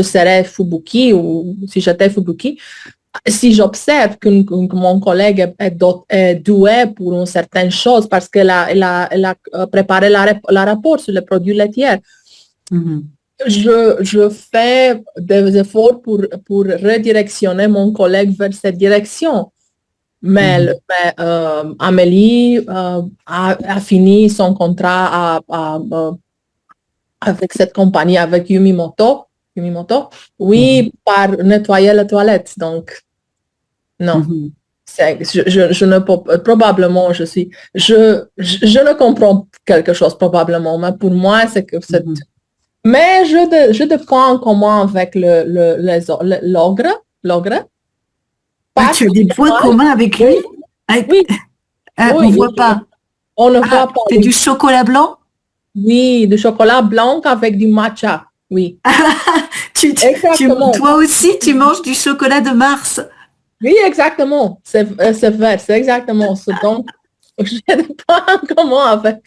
Speaker 11: serais Fubuki ou si j'étais Fubuki, si j'observe que mon collègue est doué pour une certaine chose parce qu'elle a préparé la rapport sur le produit laitier, je fais des efforts pour redirectionner mon collègue vers cette direction. Mais Amélie a fini son contrat avec cette compagnie, avec Yumimoto, oui, par nettoyer les toilettes. Donc, non. Je ne peux, probablement, je ne comprends quelque chose, probablement, mais pour moi, c'est que c'est... Mais je dépends en commun avec l'ogre.
Speaker 2: Tu as des points communs avec lui?
Speaker 11: Oui.
Speaker 2: On ne voit pas.
Speaker 11: On ne voit pas.
Speaker 2: C'est du chocolat blanc?
Speaker 11: Oui, du chocolat blanc avec du matcha. Oui.
Speaker 2: Toi aussi, tu manges du chocolat de Mars.
Speaker 11: Oui, exactement. C'est vrai, c'est exactement ce dont je n'ai pas en commun avec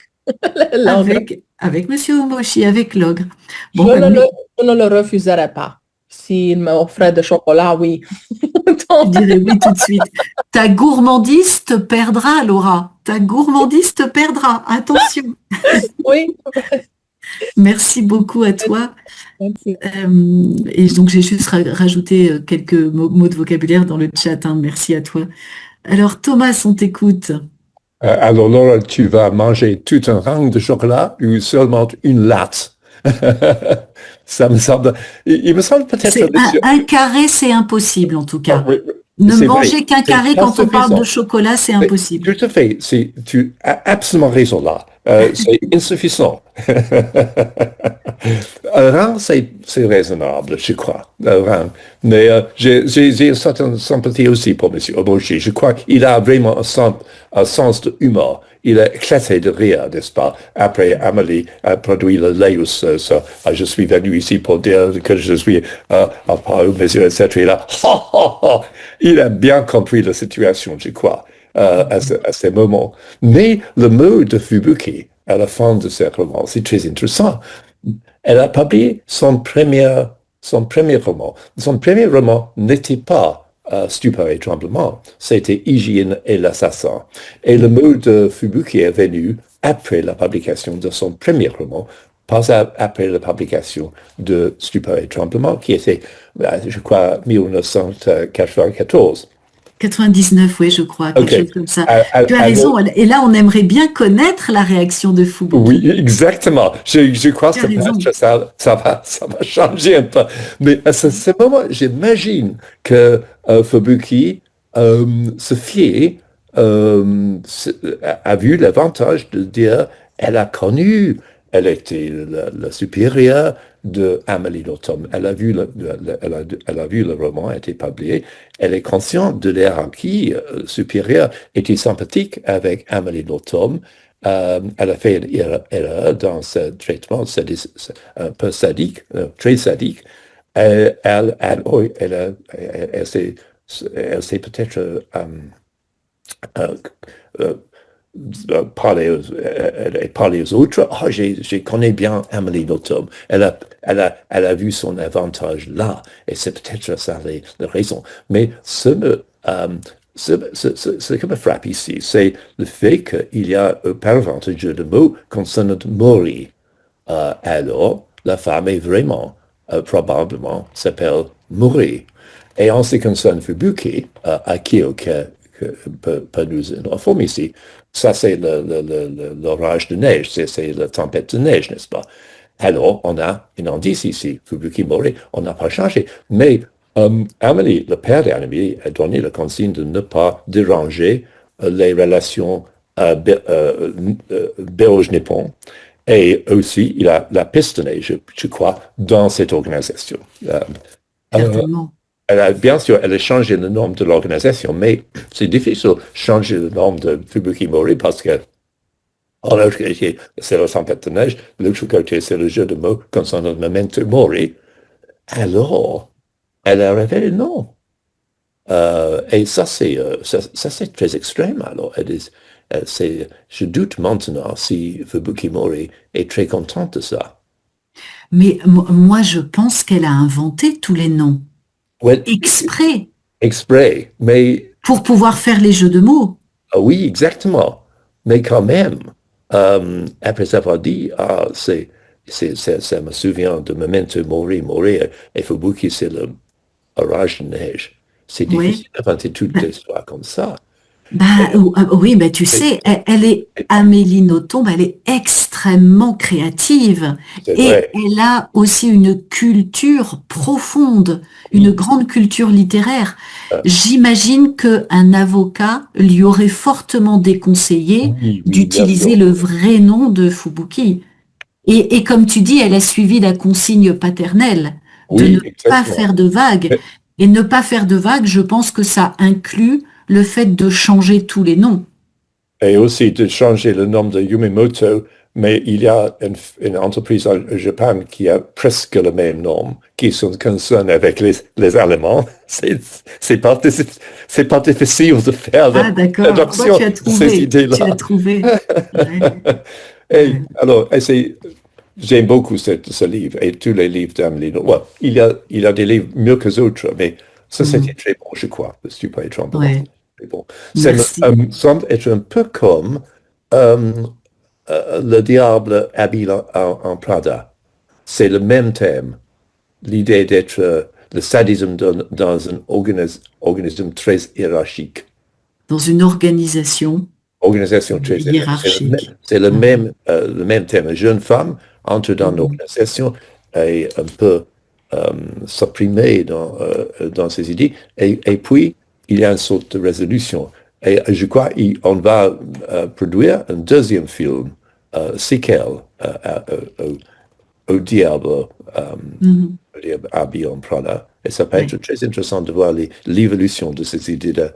Speaker 11: l'ogre.
Speaker 2: Avec Monsieur Omoshi, avec l'ogre.
Speaker 11: Je ne le refuserai pas. S'il m'offrait de chocolat, oui.
Speaker 2: Je dirais oui tout de suite. Ta gourmandise te perdra, Laura. Ta gourmandise te perdra. Attention.
Speaker 11: Oui.
Speaker 2: Merci beaucoup à toi.
Speaker 11: Merci.
Speaker 2: Et donc, j'ai juste rajouté quelques mots de vocabulaire dans le chat. Merci à toi. Alors, Thomas, on t'écoute.
Speaker 1: Alors, Laura, tu vas manger tout un rang de chocolat ou seulement une latte? Ça me semble... Il me semble peut-être...
Speaker 2: Un carré, c'est impossible, en tout cas. Ne manger qu'un carré quand on parle de chocolat, c'est impossible.
Speaker 1: Tout à fait. Tu as absolument raison là. C'est insuffisant. Un rang, c'est raisonnable, je crois. Un rang. Mais j'ai une certaine sympathie aussi pour M. Omoshi. Je crois qu'il a vraiment un sens de humour. Il a éclaté de rire, n'est-ce pas, après Amélie a produit le Laos. Je suis venu ici pour dire que je suis monsieur, etc. Là. Il a bien compris la situation, je crois, à ces moments. Mais le mot de Fubuki, à la fin de ce roman, c'est très intéressant. Elle a publié son premier roman. Son premier roman n'était pas Stupeur et tremblement, c'était Hygiène et l'assassin. Et le mot de Fubuki est venu après la publication de son premier roman, pas après la publication de Stupeur et tremblement, qui était, je crois, 1994.
Speaker 2: 99, oui, je crois, quelque chose comme ça. Tu as raison. Et là, on aimerait bien connaître la réaction de Fubuki.
Speaker 1: Oui, exactement. Je crois que ça va changer un peu. Mais à ce moment, j'imagine que Fubuki se fiait, a vu l'avantage de dire, elle a connu, elle était la supérieure de Amélie Nothomb. Elle a vu le roman a été publié. Elle est consciente de l'hierarchie supérieure, était sympathique avec Amélie Nothomb. Elle a fait une erreur dans ce traitement un peu sadique, très sadique. Elle s'est peut-être parler aux autres. Je connais bien Amélie Nothomb. Elle a vu son avantage là, et c'est peut-être ça la raison. Mais ce qui me frappe ici, c'est le fait qu'il y a auparavant un jeu de mots concernant Mori. Alors, la femme est vraiment, probablement, s'appelle Mori. Et en ce qui concerne Fubuki, Akio, peut nous informer ici, ça c'est l'orage de neige, c'est la tempête de neige, n'est-ce pas? Alors, on a un indice ici, Fubuki Mori, on n'a pas changé. Mais Amélie, le père d'Amélie, a donné la consigne de ne pas déranger les relations belge-nippon. Et aussi, il a la pistonné, je crois, dans cette organisation.
Speaker 2: Certainement.
Speaker 1: bien sûr, elle a changé le nom de l'organisation, mais c'est difficile de changer le nom de Fubuki Mori parce que l'autre côté, c'est la tempête de neige, l'autre côté, c'est le jeu de mots concernant Memento Mori. Alors, elle a révélé le nom. Et ça, c'est très extrême. Alors, je doute maintenant si Fubuki Mori est très contente de ça.
Speaker 2: Mais moi, je pense qu'elle a inventé tous les noms.
Speaker 1: Ouais,
Speaker 2: Exprès.
Speaker 1: Exprès, mais...
Speaker 2: Pour pouvoir faire les jeux de mots.
Speaker 1: Oui, exactement. Mais quand même, après avoir dit, ça me souvient de Memento Mori, et Fubuki, c'est le orage de neige. C'est difficile d'inventer toute l'histoire comme ça.
Speaker 2: Oui, mais tu sais, Amélie Nothomb, elle est extrêmement créative et elle a aussi une culture profonde, une grande culture littéraire. J'imagine qu'un avocat lui aurait fortement déconseillé d'utiliser le vrai nom de Fubuki. Et comme tu dis, elle a suivi la consigne paternelle de ne pas faire de vagues. Et ne pas faire de vagues, je pense que ça inclut le fait de changer tous les noms.
Speaker 1: Et aussi de changer le nom de Yumimoto, mais il y a une entreprise au Japon qui a presque le même nom, qui sont concernés avec les Allemands. C'est pas difficile de faire l'adoption de ces idées-là.
Speaker 2: Tu as trouvé.
Speaker 1: Alors, j'aime beaucoup ce livre et tous les livres d'Amélie Nothomb. Il y a des livres mieux que d'autres, mais ça, c'était très bon, je crois. Si tu peux être bon. Ça semble être un peu comme le diable habillé en Prada. C'est le même thème. L'idée d'être le sadisme dans un organisme très hiérarchique.
Speaker 2: Dans une organisation
Speaker 1: très
Speaker 2: hiérarchique.
Speaker 1: C'est le même thème. Une jeune femme entre dans l'organisation et un peu supprimée dans ses idées. Et puis, il y a une sorte de résolution. Et je crois qu'on va produire un deuxième film, sequel, au diable habillé en Prada. Et ça peut être très intéressant de voir l'évolution de ces idées-là.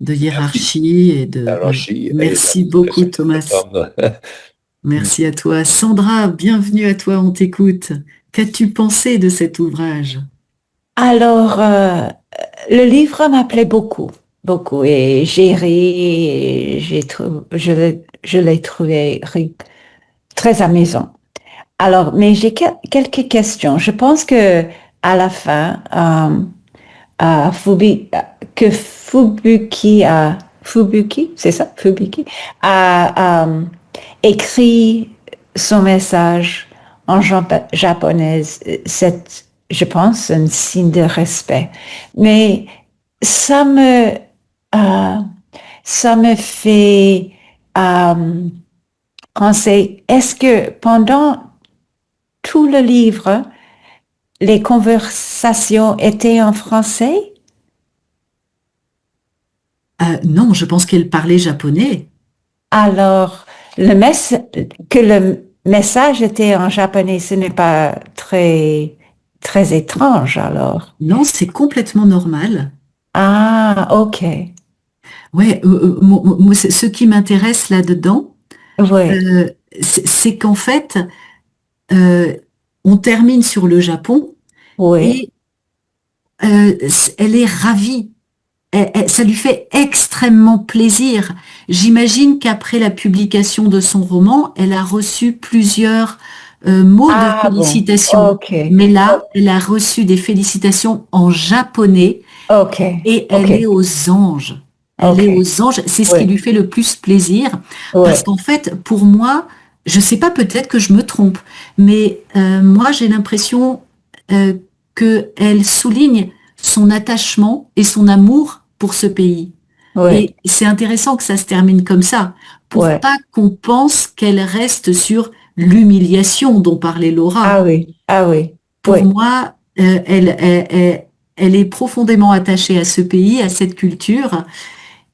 Speaker 2: De hiérarchie et de... Merci beaucoup, Thomas. Merci à toi. Sandra, bienvenue à toi, on t'écoute. Qu'as-tu pensé de cet ouvrage?
Speaker 9: Alors, le livre m'appelait beaucoup, et j'ai ri, et je l'ai trouvé très amusant. Alors, mais j'ai quelques questions. Je pense que à la fin, Fubuki, c'est ça, Fubuki, a écrit son message en japonais. C'est, je pense, un signe de respect. Mais ça me fait penser, est-ce que pendant tout le livre, les conversations étaient en français?
Speaker 2: Non, je pense qu'elle parlait japonais.
Speaker 9: Alors, que le message était en japonais, ce n'est pas très étrange, alors.
Speaker 2: Non, c'est complètement normal.
Speaker 9: Ah, ok.
Speaker 2: Ouais, moi, ce qui m'intéresse là-dedans, c'est qu'en fait, on termine sur le Japon et elle est ravie. Ça lui fait extrêmement plaisir. J'imagine qu'après la publication de son roman, elle a reçu plusieurs mots de félicitations. Mais là, elle a reçu des félicitations en japonais et elle est aux anges. Elle est aux anges. C'est ce qui lui fait le plus plaisir. Parce qu'en fait, pour moi, je sais pas, peut-être que je me trompe, mais moi, j'ai l'impression qu'elle souligne son attachement et son amour pour ce pays. Et c'est intéressant que ça se termine comme ça, pour pas qu'on pense qu'elle reste sur l'humiliation dont parlait Laura. Pour moi, elle est profondément attachée à ce pays, à cette culture,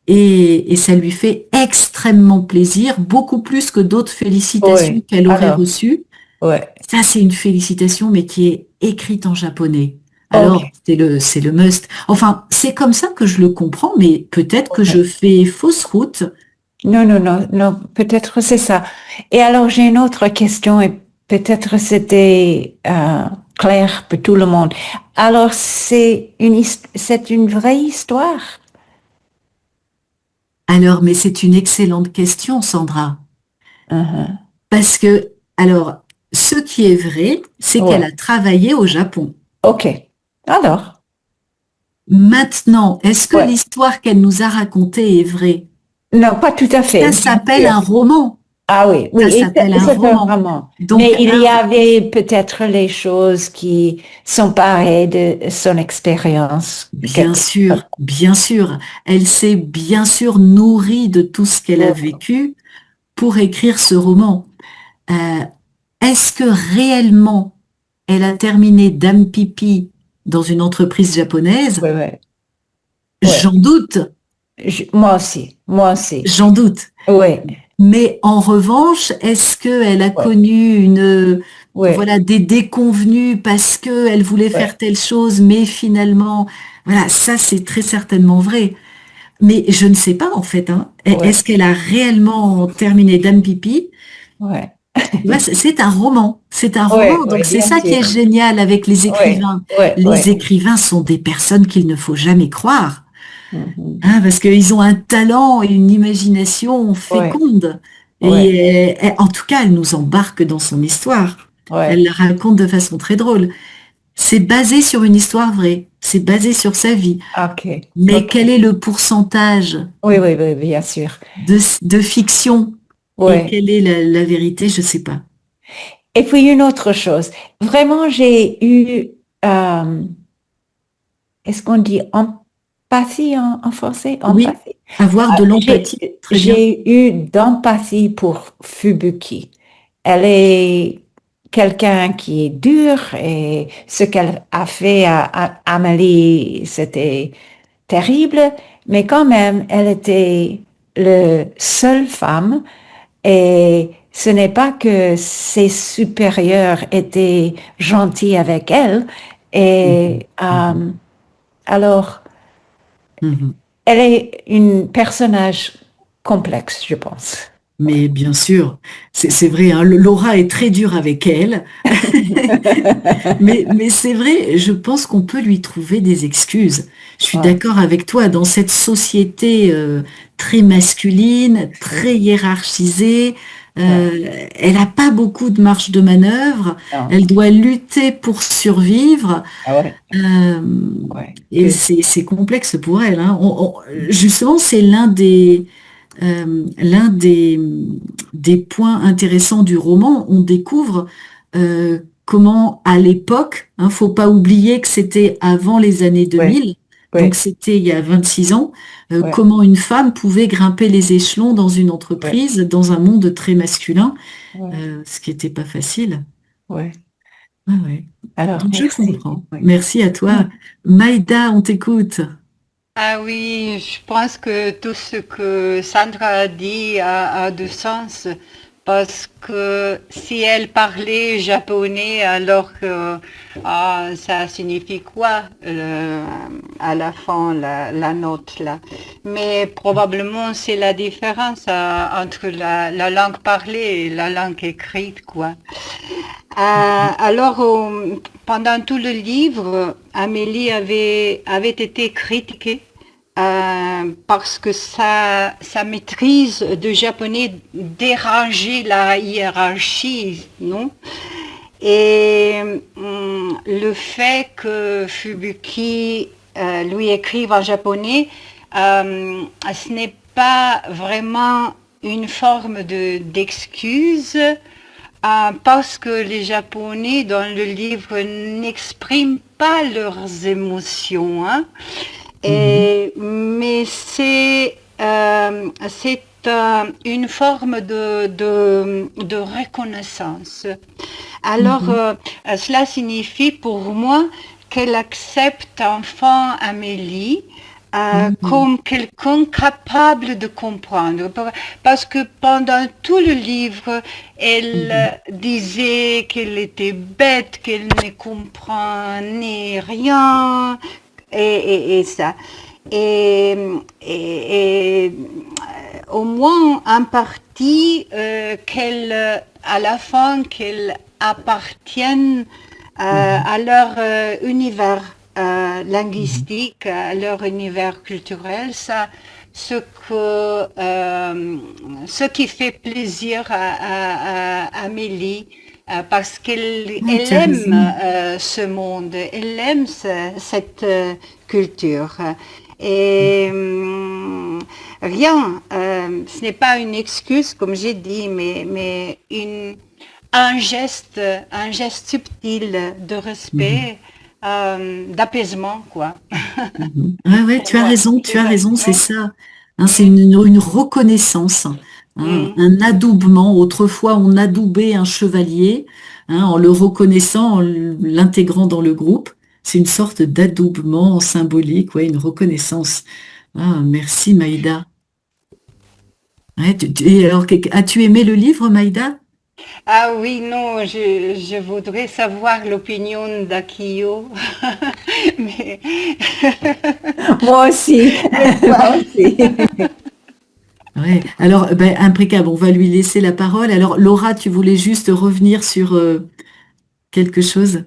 Speaker 2: et ça lui fait extrêmement plaisir, beaucoup plus que d'autres félicitations qu'elle aurait reçues. Ça, c'est une félicitation, mais qui est écrite en japonais. Alors,
Speaker 9: Ok.
Speaker 2: c'est le must. Enfin, c'est comme ça que je le comprends, mais peut-être que je fais fausse route.
Speaker 9: Non, peut-être c'est ça. Et alors, j'ai une autre question et peut-être c'était clair pour tout le monde. Alors, c'est une vraie histoire?
Speaker 2: Alors, mais c'est une excellente question, Sandra.
Speaker 9: Mhm.
Speaker 2: Parce que, alors, ce qui est vrai, c'est qu'elle
Speaker 9: Ouais.
Speaker 2: a travaillé au Japon.
Speaker 9: Ok. Alors,
Speaker 2: Maintenant, est-ce que
Speaker 9: ouais.
Speaker 2: l'histoire qu'elle nous a racontée est vraie?
Speaker 9: Non, pas tout à fait,
Speaker 2: Ça
Speaker 9: bien
Speaker 2: s'appelle
Speaker 9: sûr.
Speaker 2: un roman.
Speaker 9: Ah oui,
Speaker 2: Ça
Speaker 9: oui, et
Speaker 2: s'appelle un
Speaker 9: c'est
Speaker 2: roman.
Speaker 9: vraiment.
Speaker 2: Donc,
Speaker 9: Mais il y avait peut-être les choses qui sont pareilles de son expérience.
Speaker 2: bien sûr. Elle s'est bien sûr nourrie de tout ce qu'elle a vécu pour écrire ce roman. Euh, Est-ce que réellement elle a terminé Dame Pipi dans une entreprise japonaise?
Speaker 9: Ouais, ouais.
Speaker 2: J'en doute,
Speaker 9: Moi aussi.
Speaker 2: j'en doute.
Speaker 9: Oui,
Speaker 2: Mais en revanche, est-ce qu'elle a
Speaker 9: ouais,
Speaker 2: connu
Speaker 9: ouais,
Speaker 2: voilà, des déconvenues parce qu'elle voulait
Speaker 9: ouais,
Speaker 2: faire telle chose, mais finalement, voilà, ça c'est très certainement vrai. Mais je ne sais pas en fait, hein.
Speaker 9: ouais,
Speaker 2: Est-ce qu'elle a réellement terminé Dame Pipi?
Speaker 9: ouais.
Speaker 2: Tu vois, c'est un roman. C'est un
Speaker 9: Ouais,
Speaker 2: roman.
Speaker 9: ouais,
Speaker 2: Donc c'est
Speaker 9: bien
Speaker 2: ça qui est
Speaker 9: sûr.
Speaker 2: génial avec les
Speaker 9: Ouais,
Speaker 2: écrivains.
Speaker 9: ouais,
Speaker 2: Les
Speaker 9: ouais.
Speaker 2: écrivains sont des personnes qu'il ne faut jamais croire,
Speaker 9: Mhm.
Speaker 2: hein, parce qu'ils ont un talent et une imagination
Speaker 9: Ouais,
Speaker 2: féconde.
Speaker 9: ouais,
Speaker 2: Et en tout cas, elle nous embarque dans son histoire. Elle
Speaker 9: ouais.
Speaker 2: la raconte de façon très drôle. C'est basé sur une histoire vraie. C'est basé sur sa vie.
Speaker 9: Ok,
Speaker 2: Mais
Speaker 9: ok.
Speaker 2: quel est le pourcentage
Speaker 9: Oui, bien sûr.
Speaker 2: de fiction et
Speaker 9: Ouais.
Speaker 2: quelle est la vérité? Je ne sais pas.
Speaker 9: Et puis une autre chose. Vraiment, j'ai eu, euh, est-ce qu'on dit empathie en français?
Speaker 2: Oui,
Speaker 9: Empathie.
Speaker 2: avoir de l'empathie. Très bien.
Speaker 9: J'ai eu d'empathie pour Fubuki. Elle est quelqu'un qui est dur et ce qu'elle a fait à Amélie, c'était terrible, mais quand même, elle était la seule femme et ce n'est pas que ses supérieurs étaient gentils avec elle. Et alors,
Speaker 2: Mhm.
Speaker 9: elle est une personnage complexe, je pense.
Speaker 2: Mais bien sûr, c'est vrai, hein, Laura est très dure avec elle. Mais c'est vrai, je pense qu'on peut lui trouver des excuses. Je suis
Speaker 9: Ouais,
Speaker 2: d'accord avec toi, dans cette société très masculine, très hiérarchisée,
Speaker 9: ouais,
Speaker 2: elle n'a pas beaucoup de marge de manœuvre,
Speaker 9: non,
Speaker 2: elle doit lutter pour survivre,
Speaker 9: ah ouais,
Speaker 2: euh,
Speaker 9: ouais,
Speaker 2: et c'est complexe pour elle, hein. Justement, c'est l'un des points intéressants du roman. On découvre comment, à l'époque, faut pas oublier que c'était avant les années
Speaker 9: ouais,
Speaker 2: 2000, donc
Speaker 9: ouais,
Speaker 2: c'était il y a 26 ans,
Speaker 9: ouais,
Speaker 2: comment une femme pouvait grimper les échelons dans une
Speaker 9: ouais,
Speaker 2: entreprise, dans un monde très masculin,
Speaker 9: ouais,
Speaker 2: ce qui n'était pas facile.
Speaker 9: ouais.
Speaker 2: Ah ouais.
Speaker 9: Alors,
Speaker 2: Je
Speaker 9: merci.
Speaker 2: comprends.
Speaker 9: Oui.
Speaker 2: Merci à toi. Maïda, on t'écoute.
Speaker 10: Ah oui, je pense que tout ce que Sandra a dit a de sens parce que si elle parlait japonais, alors que ça signifie quoi à la fin la note là. Mais probablement c'est la différence entre la langue parlée et la langue écrite quoi. Alors pendant tout le livre, Amélie avait été critiquée parce que sa maîtrise de japonais dérangeait la hiérarchie, non? Et le fait que Fubuki lui écrive en japonais, ce n'est pas vraiment une forme d'excuse parce que les Japonais dans le livre n'expriment pas leurs émotions, hein. Mais c'est une forme de reconnaissance. Alors, cela signifie pour moi qu'elle accepte enfin Amélie comme quelqu'un capable de comprendre. Parce que pendant tout le livre, elle disait qu'elle était bête, qu'elle ne comprenait rien, et ça. Et au moins en partie, qu'elle, à la fin, qu'elle appartienne à leur univers linguistique, à leur univers culturel, ça, ce qui fait plaisir à Amélie, parce qu'elle aime ce monde, elle aime cette culture. Et rien, ce n'est pas une excuse, comme j'ai dit, mais un geste subtil de respect, d'apaisement, quoi.
Speaker 2: Ouais, tu as raison, c'est ça. Hein, c'est une reconnaissance, hein, un adoubement. Autrefois, on adoubait un chevalier, hein, en le reconnaissant, en l'intégrant dans le groupe. C'est une sorte d'adoubement symbolique, ouais, une reconnaissance. Ah, merci Maïda. Ouais, et alors, as-tu aimé le livre, Maïda?
Speaker 10: Ah oui, non, je voudrais savoir l'opinion d'Akio. Mais...
Speaker 5: Moi aussi. Moi aussi.
Speaker 2: Ouais. Alors, impeccable, on va lui laisser la parole. Alors, Laura, tu voulais juste revenir sur quelque chose?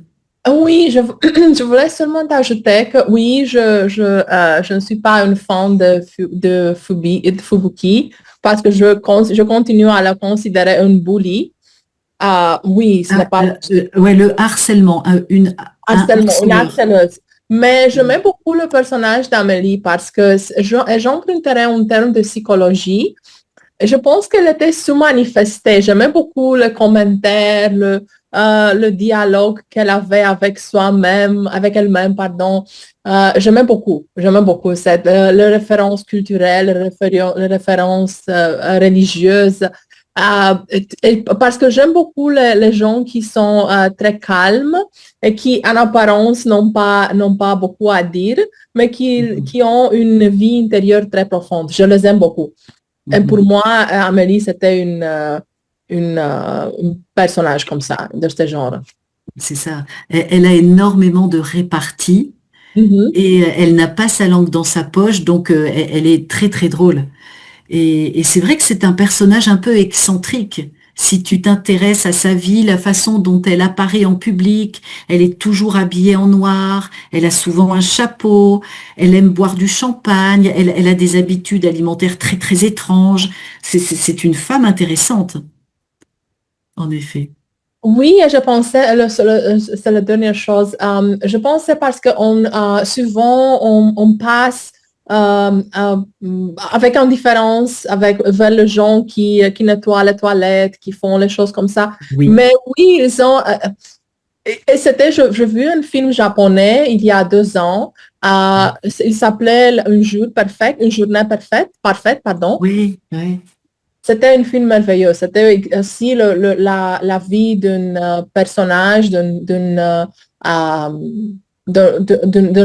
Speaker 11: Oui, je voulais seulement ajouter que oui, je ne suis pas une fan de Fubuki parce que je continue à la considérer une bully. Oui, ce n'est pas...
Speaker 2: ouais, le harcèlement, une
Speaker 11: harceleuse. Mais j'aimais beaucoup le personnage d'Amélie parce que j'emprunterais un terme de psychologie. Et je pense qu'elle était sous-manifestée. J'aimais beaucoup les commentaires, le dialogue qu'elle avait avec elle-même, pardon. J'aimais beaucoup cette, les références culturelles, les références religieuses. Parce que j'aime beaucoup les gens qui sont très calmes et qui, en apparence, n'ont pas beaucoup à dire, mais qui ont une vie intérieure très profonde. Je les aime beaucoup. Et pour moi, Amélie, c'était un personnage comme ça, de ce genre.
Speaker 2: C'est ça. Elle a énormément de répartie et elle n'a pas sa langue dans sa poche, donc elle est très, très drôle. Et c'est vrai que c'est un personnage un peu excentrique. Si tu t'intéresses à sa vie, la façon dont elle apparaît en public, elle est toujours habillée en noir, elle a souvent un chapeau, elle aime boire du champagne, elle a des habitudes alimentaires très très étranges. C'est une femme intéressante, en effet.
Speaker 11: Oui, je pensais, c'est la dernière chose, je pensais parce que souvent on passe avec indifférence vers les gens qui nettoient les toilettes, qui font les choses comme ça.
Speaker 2: Oui.
Speaker 11: Mais oui, ils ont... et c'était, j'ai vu un film japonais il y a 2 ans. Il s'appelait Une journée parfaite, pardon.
Speaker 2: Oui, oui.
Speaker 11: C'était un film merveilleux. C'était aussi la vie d'un personnage, d'un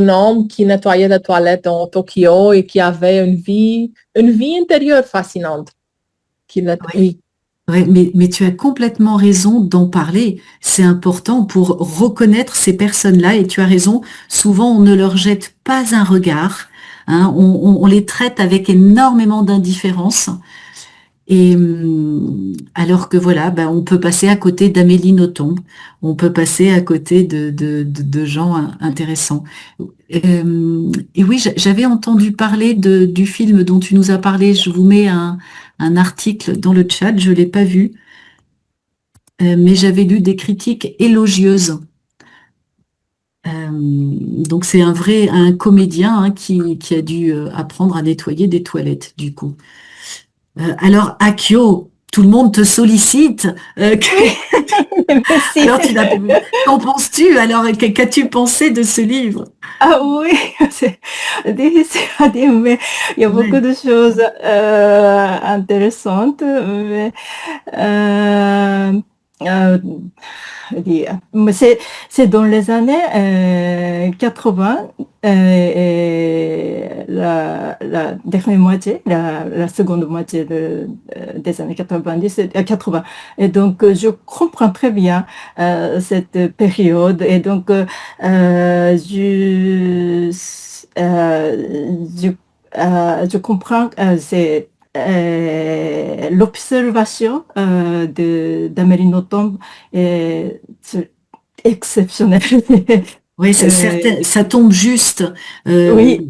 Speaker 11: homme qui nettoyait les toilettes dans Tokyo et qui avait une vie intérieure fascinante.
Speaker 2: Oui. Ouais, mais tu as complètement raison d'en parler. C'est important pour reconnaître ces personnes-là et tu as raison. Souvent, on ne leur jette pas un regard. Hein, on les traite avec énormément d'indifférence. Et alors que voilà, on peut passer à côté d'Amélie Nothomb, on peut passer à côté de gens intéressants. Et oui, j'avais entendu parler du film dont tu nous as parlé. Je vous mets un article dans le chat, je l'ai pas vu, mais j'avais lu des critiques élogieuses. Donc c'est un comédien, hein, qui a dû apprendre à nettoyer des toilettes du coup. Alors, Akio, tout le monde te sollicite. Alors, qu'en penses-tu? Alors, qu'as-tu pensé de ce livre?
Speaker 5: Ah oui, c'est difficile à dire, mais il y a beaucoup de choses intéressantes. Mais, mais c'est dans les années 80, et la dernière moitié, la seconde moitié des années 90, 80. Et donc, je comprends très bien cette période. Et donc, je comprends, c'est l'observation d'Amélie Nothomb est exceptionnelle.
Speaker 2: Oui, ça tombe juste.
Speaker 5: Oui.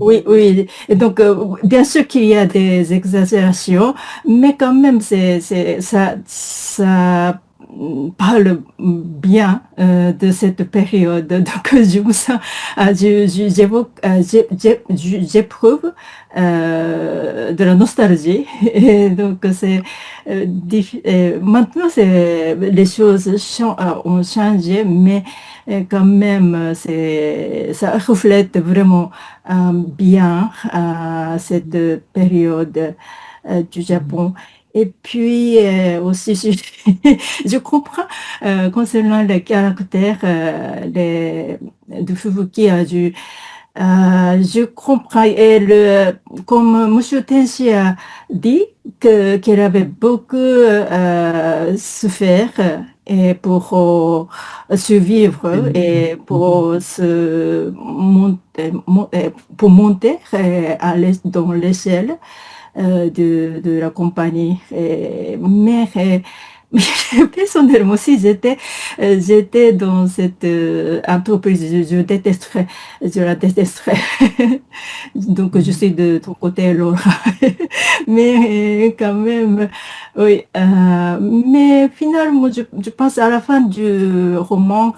Speaker 5: Et donc, bien sûr qu'il y a des exagérations, mais quand même, ça parle bien de cette période. Donc, je me sens, j'éprouve de la nostalgie. Et donc, maintenant, les choses ont changé, mais quand même, ça reflète vraiment bien cette période du Japon. Et puis aussi, je comprends concernant les caractères de Fubuki, je comprends. Et comme M. Tenshi a dit, qu'elle avait beaucoup souffert et pour survivre et pour monter dans l'échelle de la compagnie. Mais personnellement aussi, j'étais dans cette entreprise, je la détesterais. Donc, je suis de ton côté, Laura. Mais quand même, oui. Mais finalement, je pense à la fin du roman,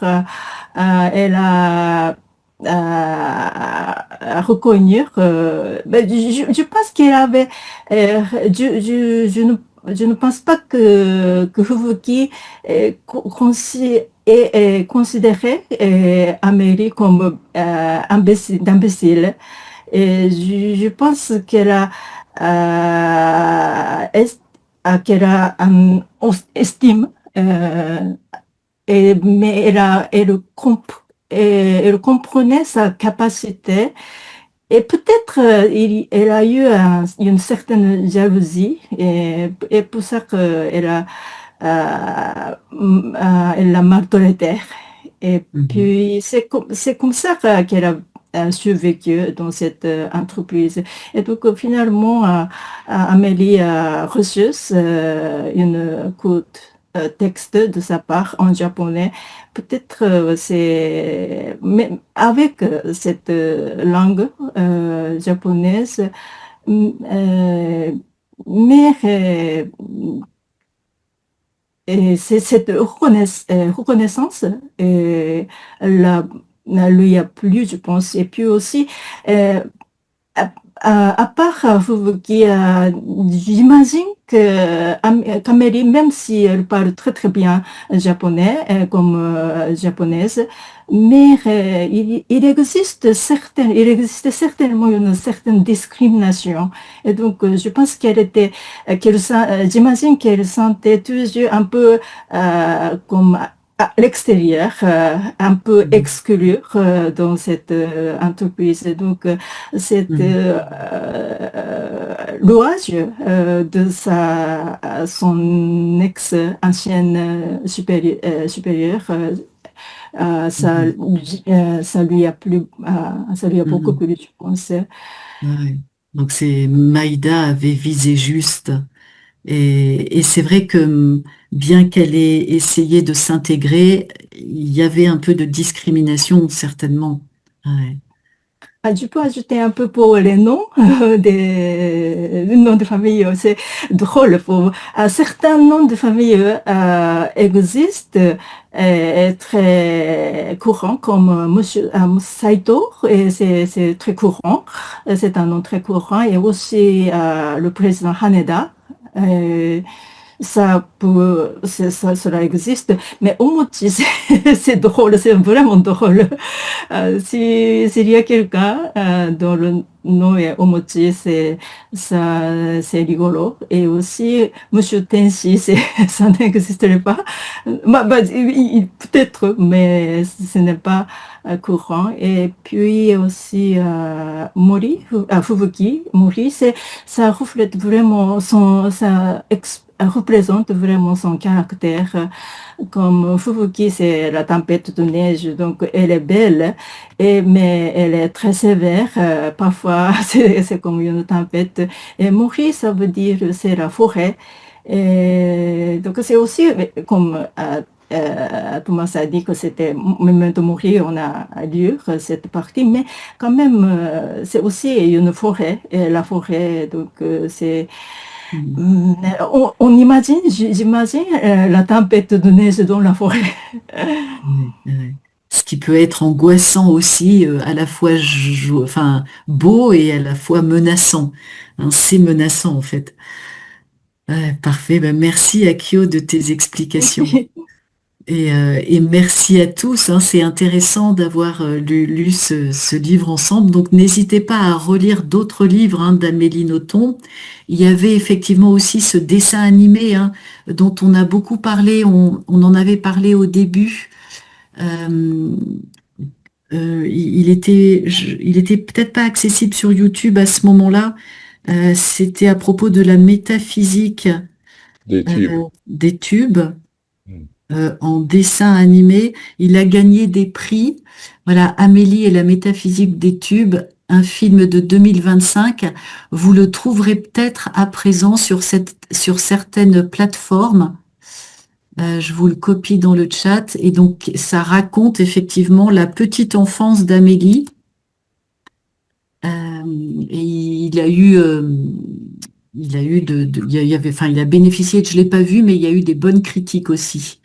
Speaker 5: elle a à reconnaître. Je pense qu'elle avait. Je ne pense pas que Fubuki est considéré Amélie comme d'imbécile. Et je pense qu'elle a un estime, mais elle comprenait sa capacité. Et peut-être elle a eu une certaine jalousie, et pour ça qu'elle elle l'a maltraité. Et puis c'est comme ça qu'elle a survécu dans cette entreprise. Et donc finalement, Amélie a reçu une courte texte de sa part en japonais. Peut-être mais avec cette langue japonaise, mais et c'est cette reconnaissance lui a plu, je pense. Et puis aussi, à part Fubuki, j'imagine qu'Amélie, même si elle parle très très bien japonais, comme japonaise, mais il existe certainement une certaine discrimination. Et donc, je pense j'imagine qu'elle sentait toujours un peu comme à l'extérieur, un peu exclue dans cette entreprise. Donc, cette louage de son ex-ancienne supérieure, ça lui a plu, ça lui a beaucoup plu, je pense.
Speaker 2: Ouais. Donc Maïda avait visé juste. Et c'est vrai que bien qu'elle ait essayé de s'intégrer, il y avait un peu de discrimination, certainement. Ouais.
Speaker 5: Je peux ajouter un peu pour les noms des noms de famille. C'est drôle. Certains noms de famille existent et très courants, comme Monsieur Saito, et c'est très courant. C'est un nom très courant. Et aussi le président Haneda. Cela existe, mais Omochi, c'est drôle, c'est vraiment drôle. S'il y a quelqu'un no et omochi, c'est rigolo. Et aussi, Monsieur Tenshi, ça n'existerait pas. Peut-être, mais ce n'est pas courant. Et puis aussi, Fubuki, Mori, ça reflète vraiment représente vraiment son caractère. Comme Fubuki, c'est la tempête de neige, donc elle est belle, mais elle est très sévère. Parfois, c'est comme une tempête. Et Mori, ça veut dire c'est la forêt. Et donc c'est aussi comme Thomas a dit que c'était Memento Mori, on a lu cette partie, mais quand même c'est aussi une forêt. Et la forêt, donc c'est on imagine, j'imagine la tempête de neige dans la forêt.
Speaker 2: Ce qui peut être angoissant aussi, à la fois beau et à la fois menaçant. Hein, c'est menaçant en fait. Parfait, ben, merci Akio de tes explications. Et merci à tous, hein, c'est intéressant d'avoir lu ce livre ensemble. Donc n'hésitez pas à relire d'autres livres d'Amélie Nothomb. Il y avait effectivement aussi ce dessin animé dont on a beaucoup parlé, on en avait parlé au début. Il était peut-être pas accessible sur YouTube à ce moment-là. C'était à propos de la métaphysique des tubes. En dessin animé. Il a gagné des prix. Voilà, Amélie et la métaphysique des tubes, un film de 2025. Vous le trouverez peut-être à présent sur certaines plateformes. Je vous le copie dans le chat. Et donc, ça raconte effectivement la petite enfance d'Amélie. Et il a bénéficié, je l'ai pas vu, mais il y a eu des bonnes critiques aussi.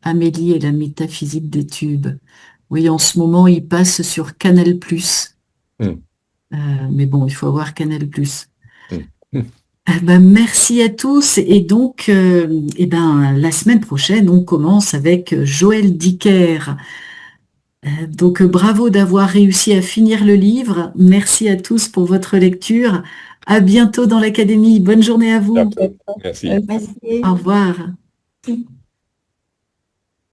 Speaker 2: Amélie et la métaphysique des tubes. Oui, en ce moment, il passe sur Canal+. Mais bon, il faut avoir Canal+. Merci à tous. Et donc, la semaine prochaine, on commence avec Joël Dicker. Donc, bravo d'avoir réussi à finir le livre. Merci à tous pour votre lecture. À bientôt dans l'Académie. Bonne journée à vous.
Speaker 1: Merci.
Speaker 2: Au revoir.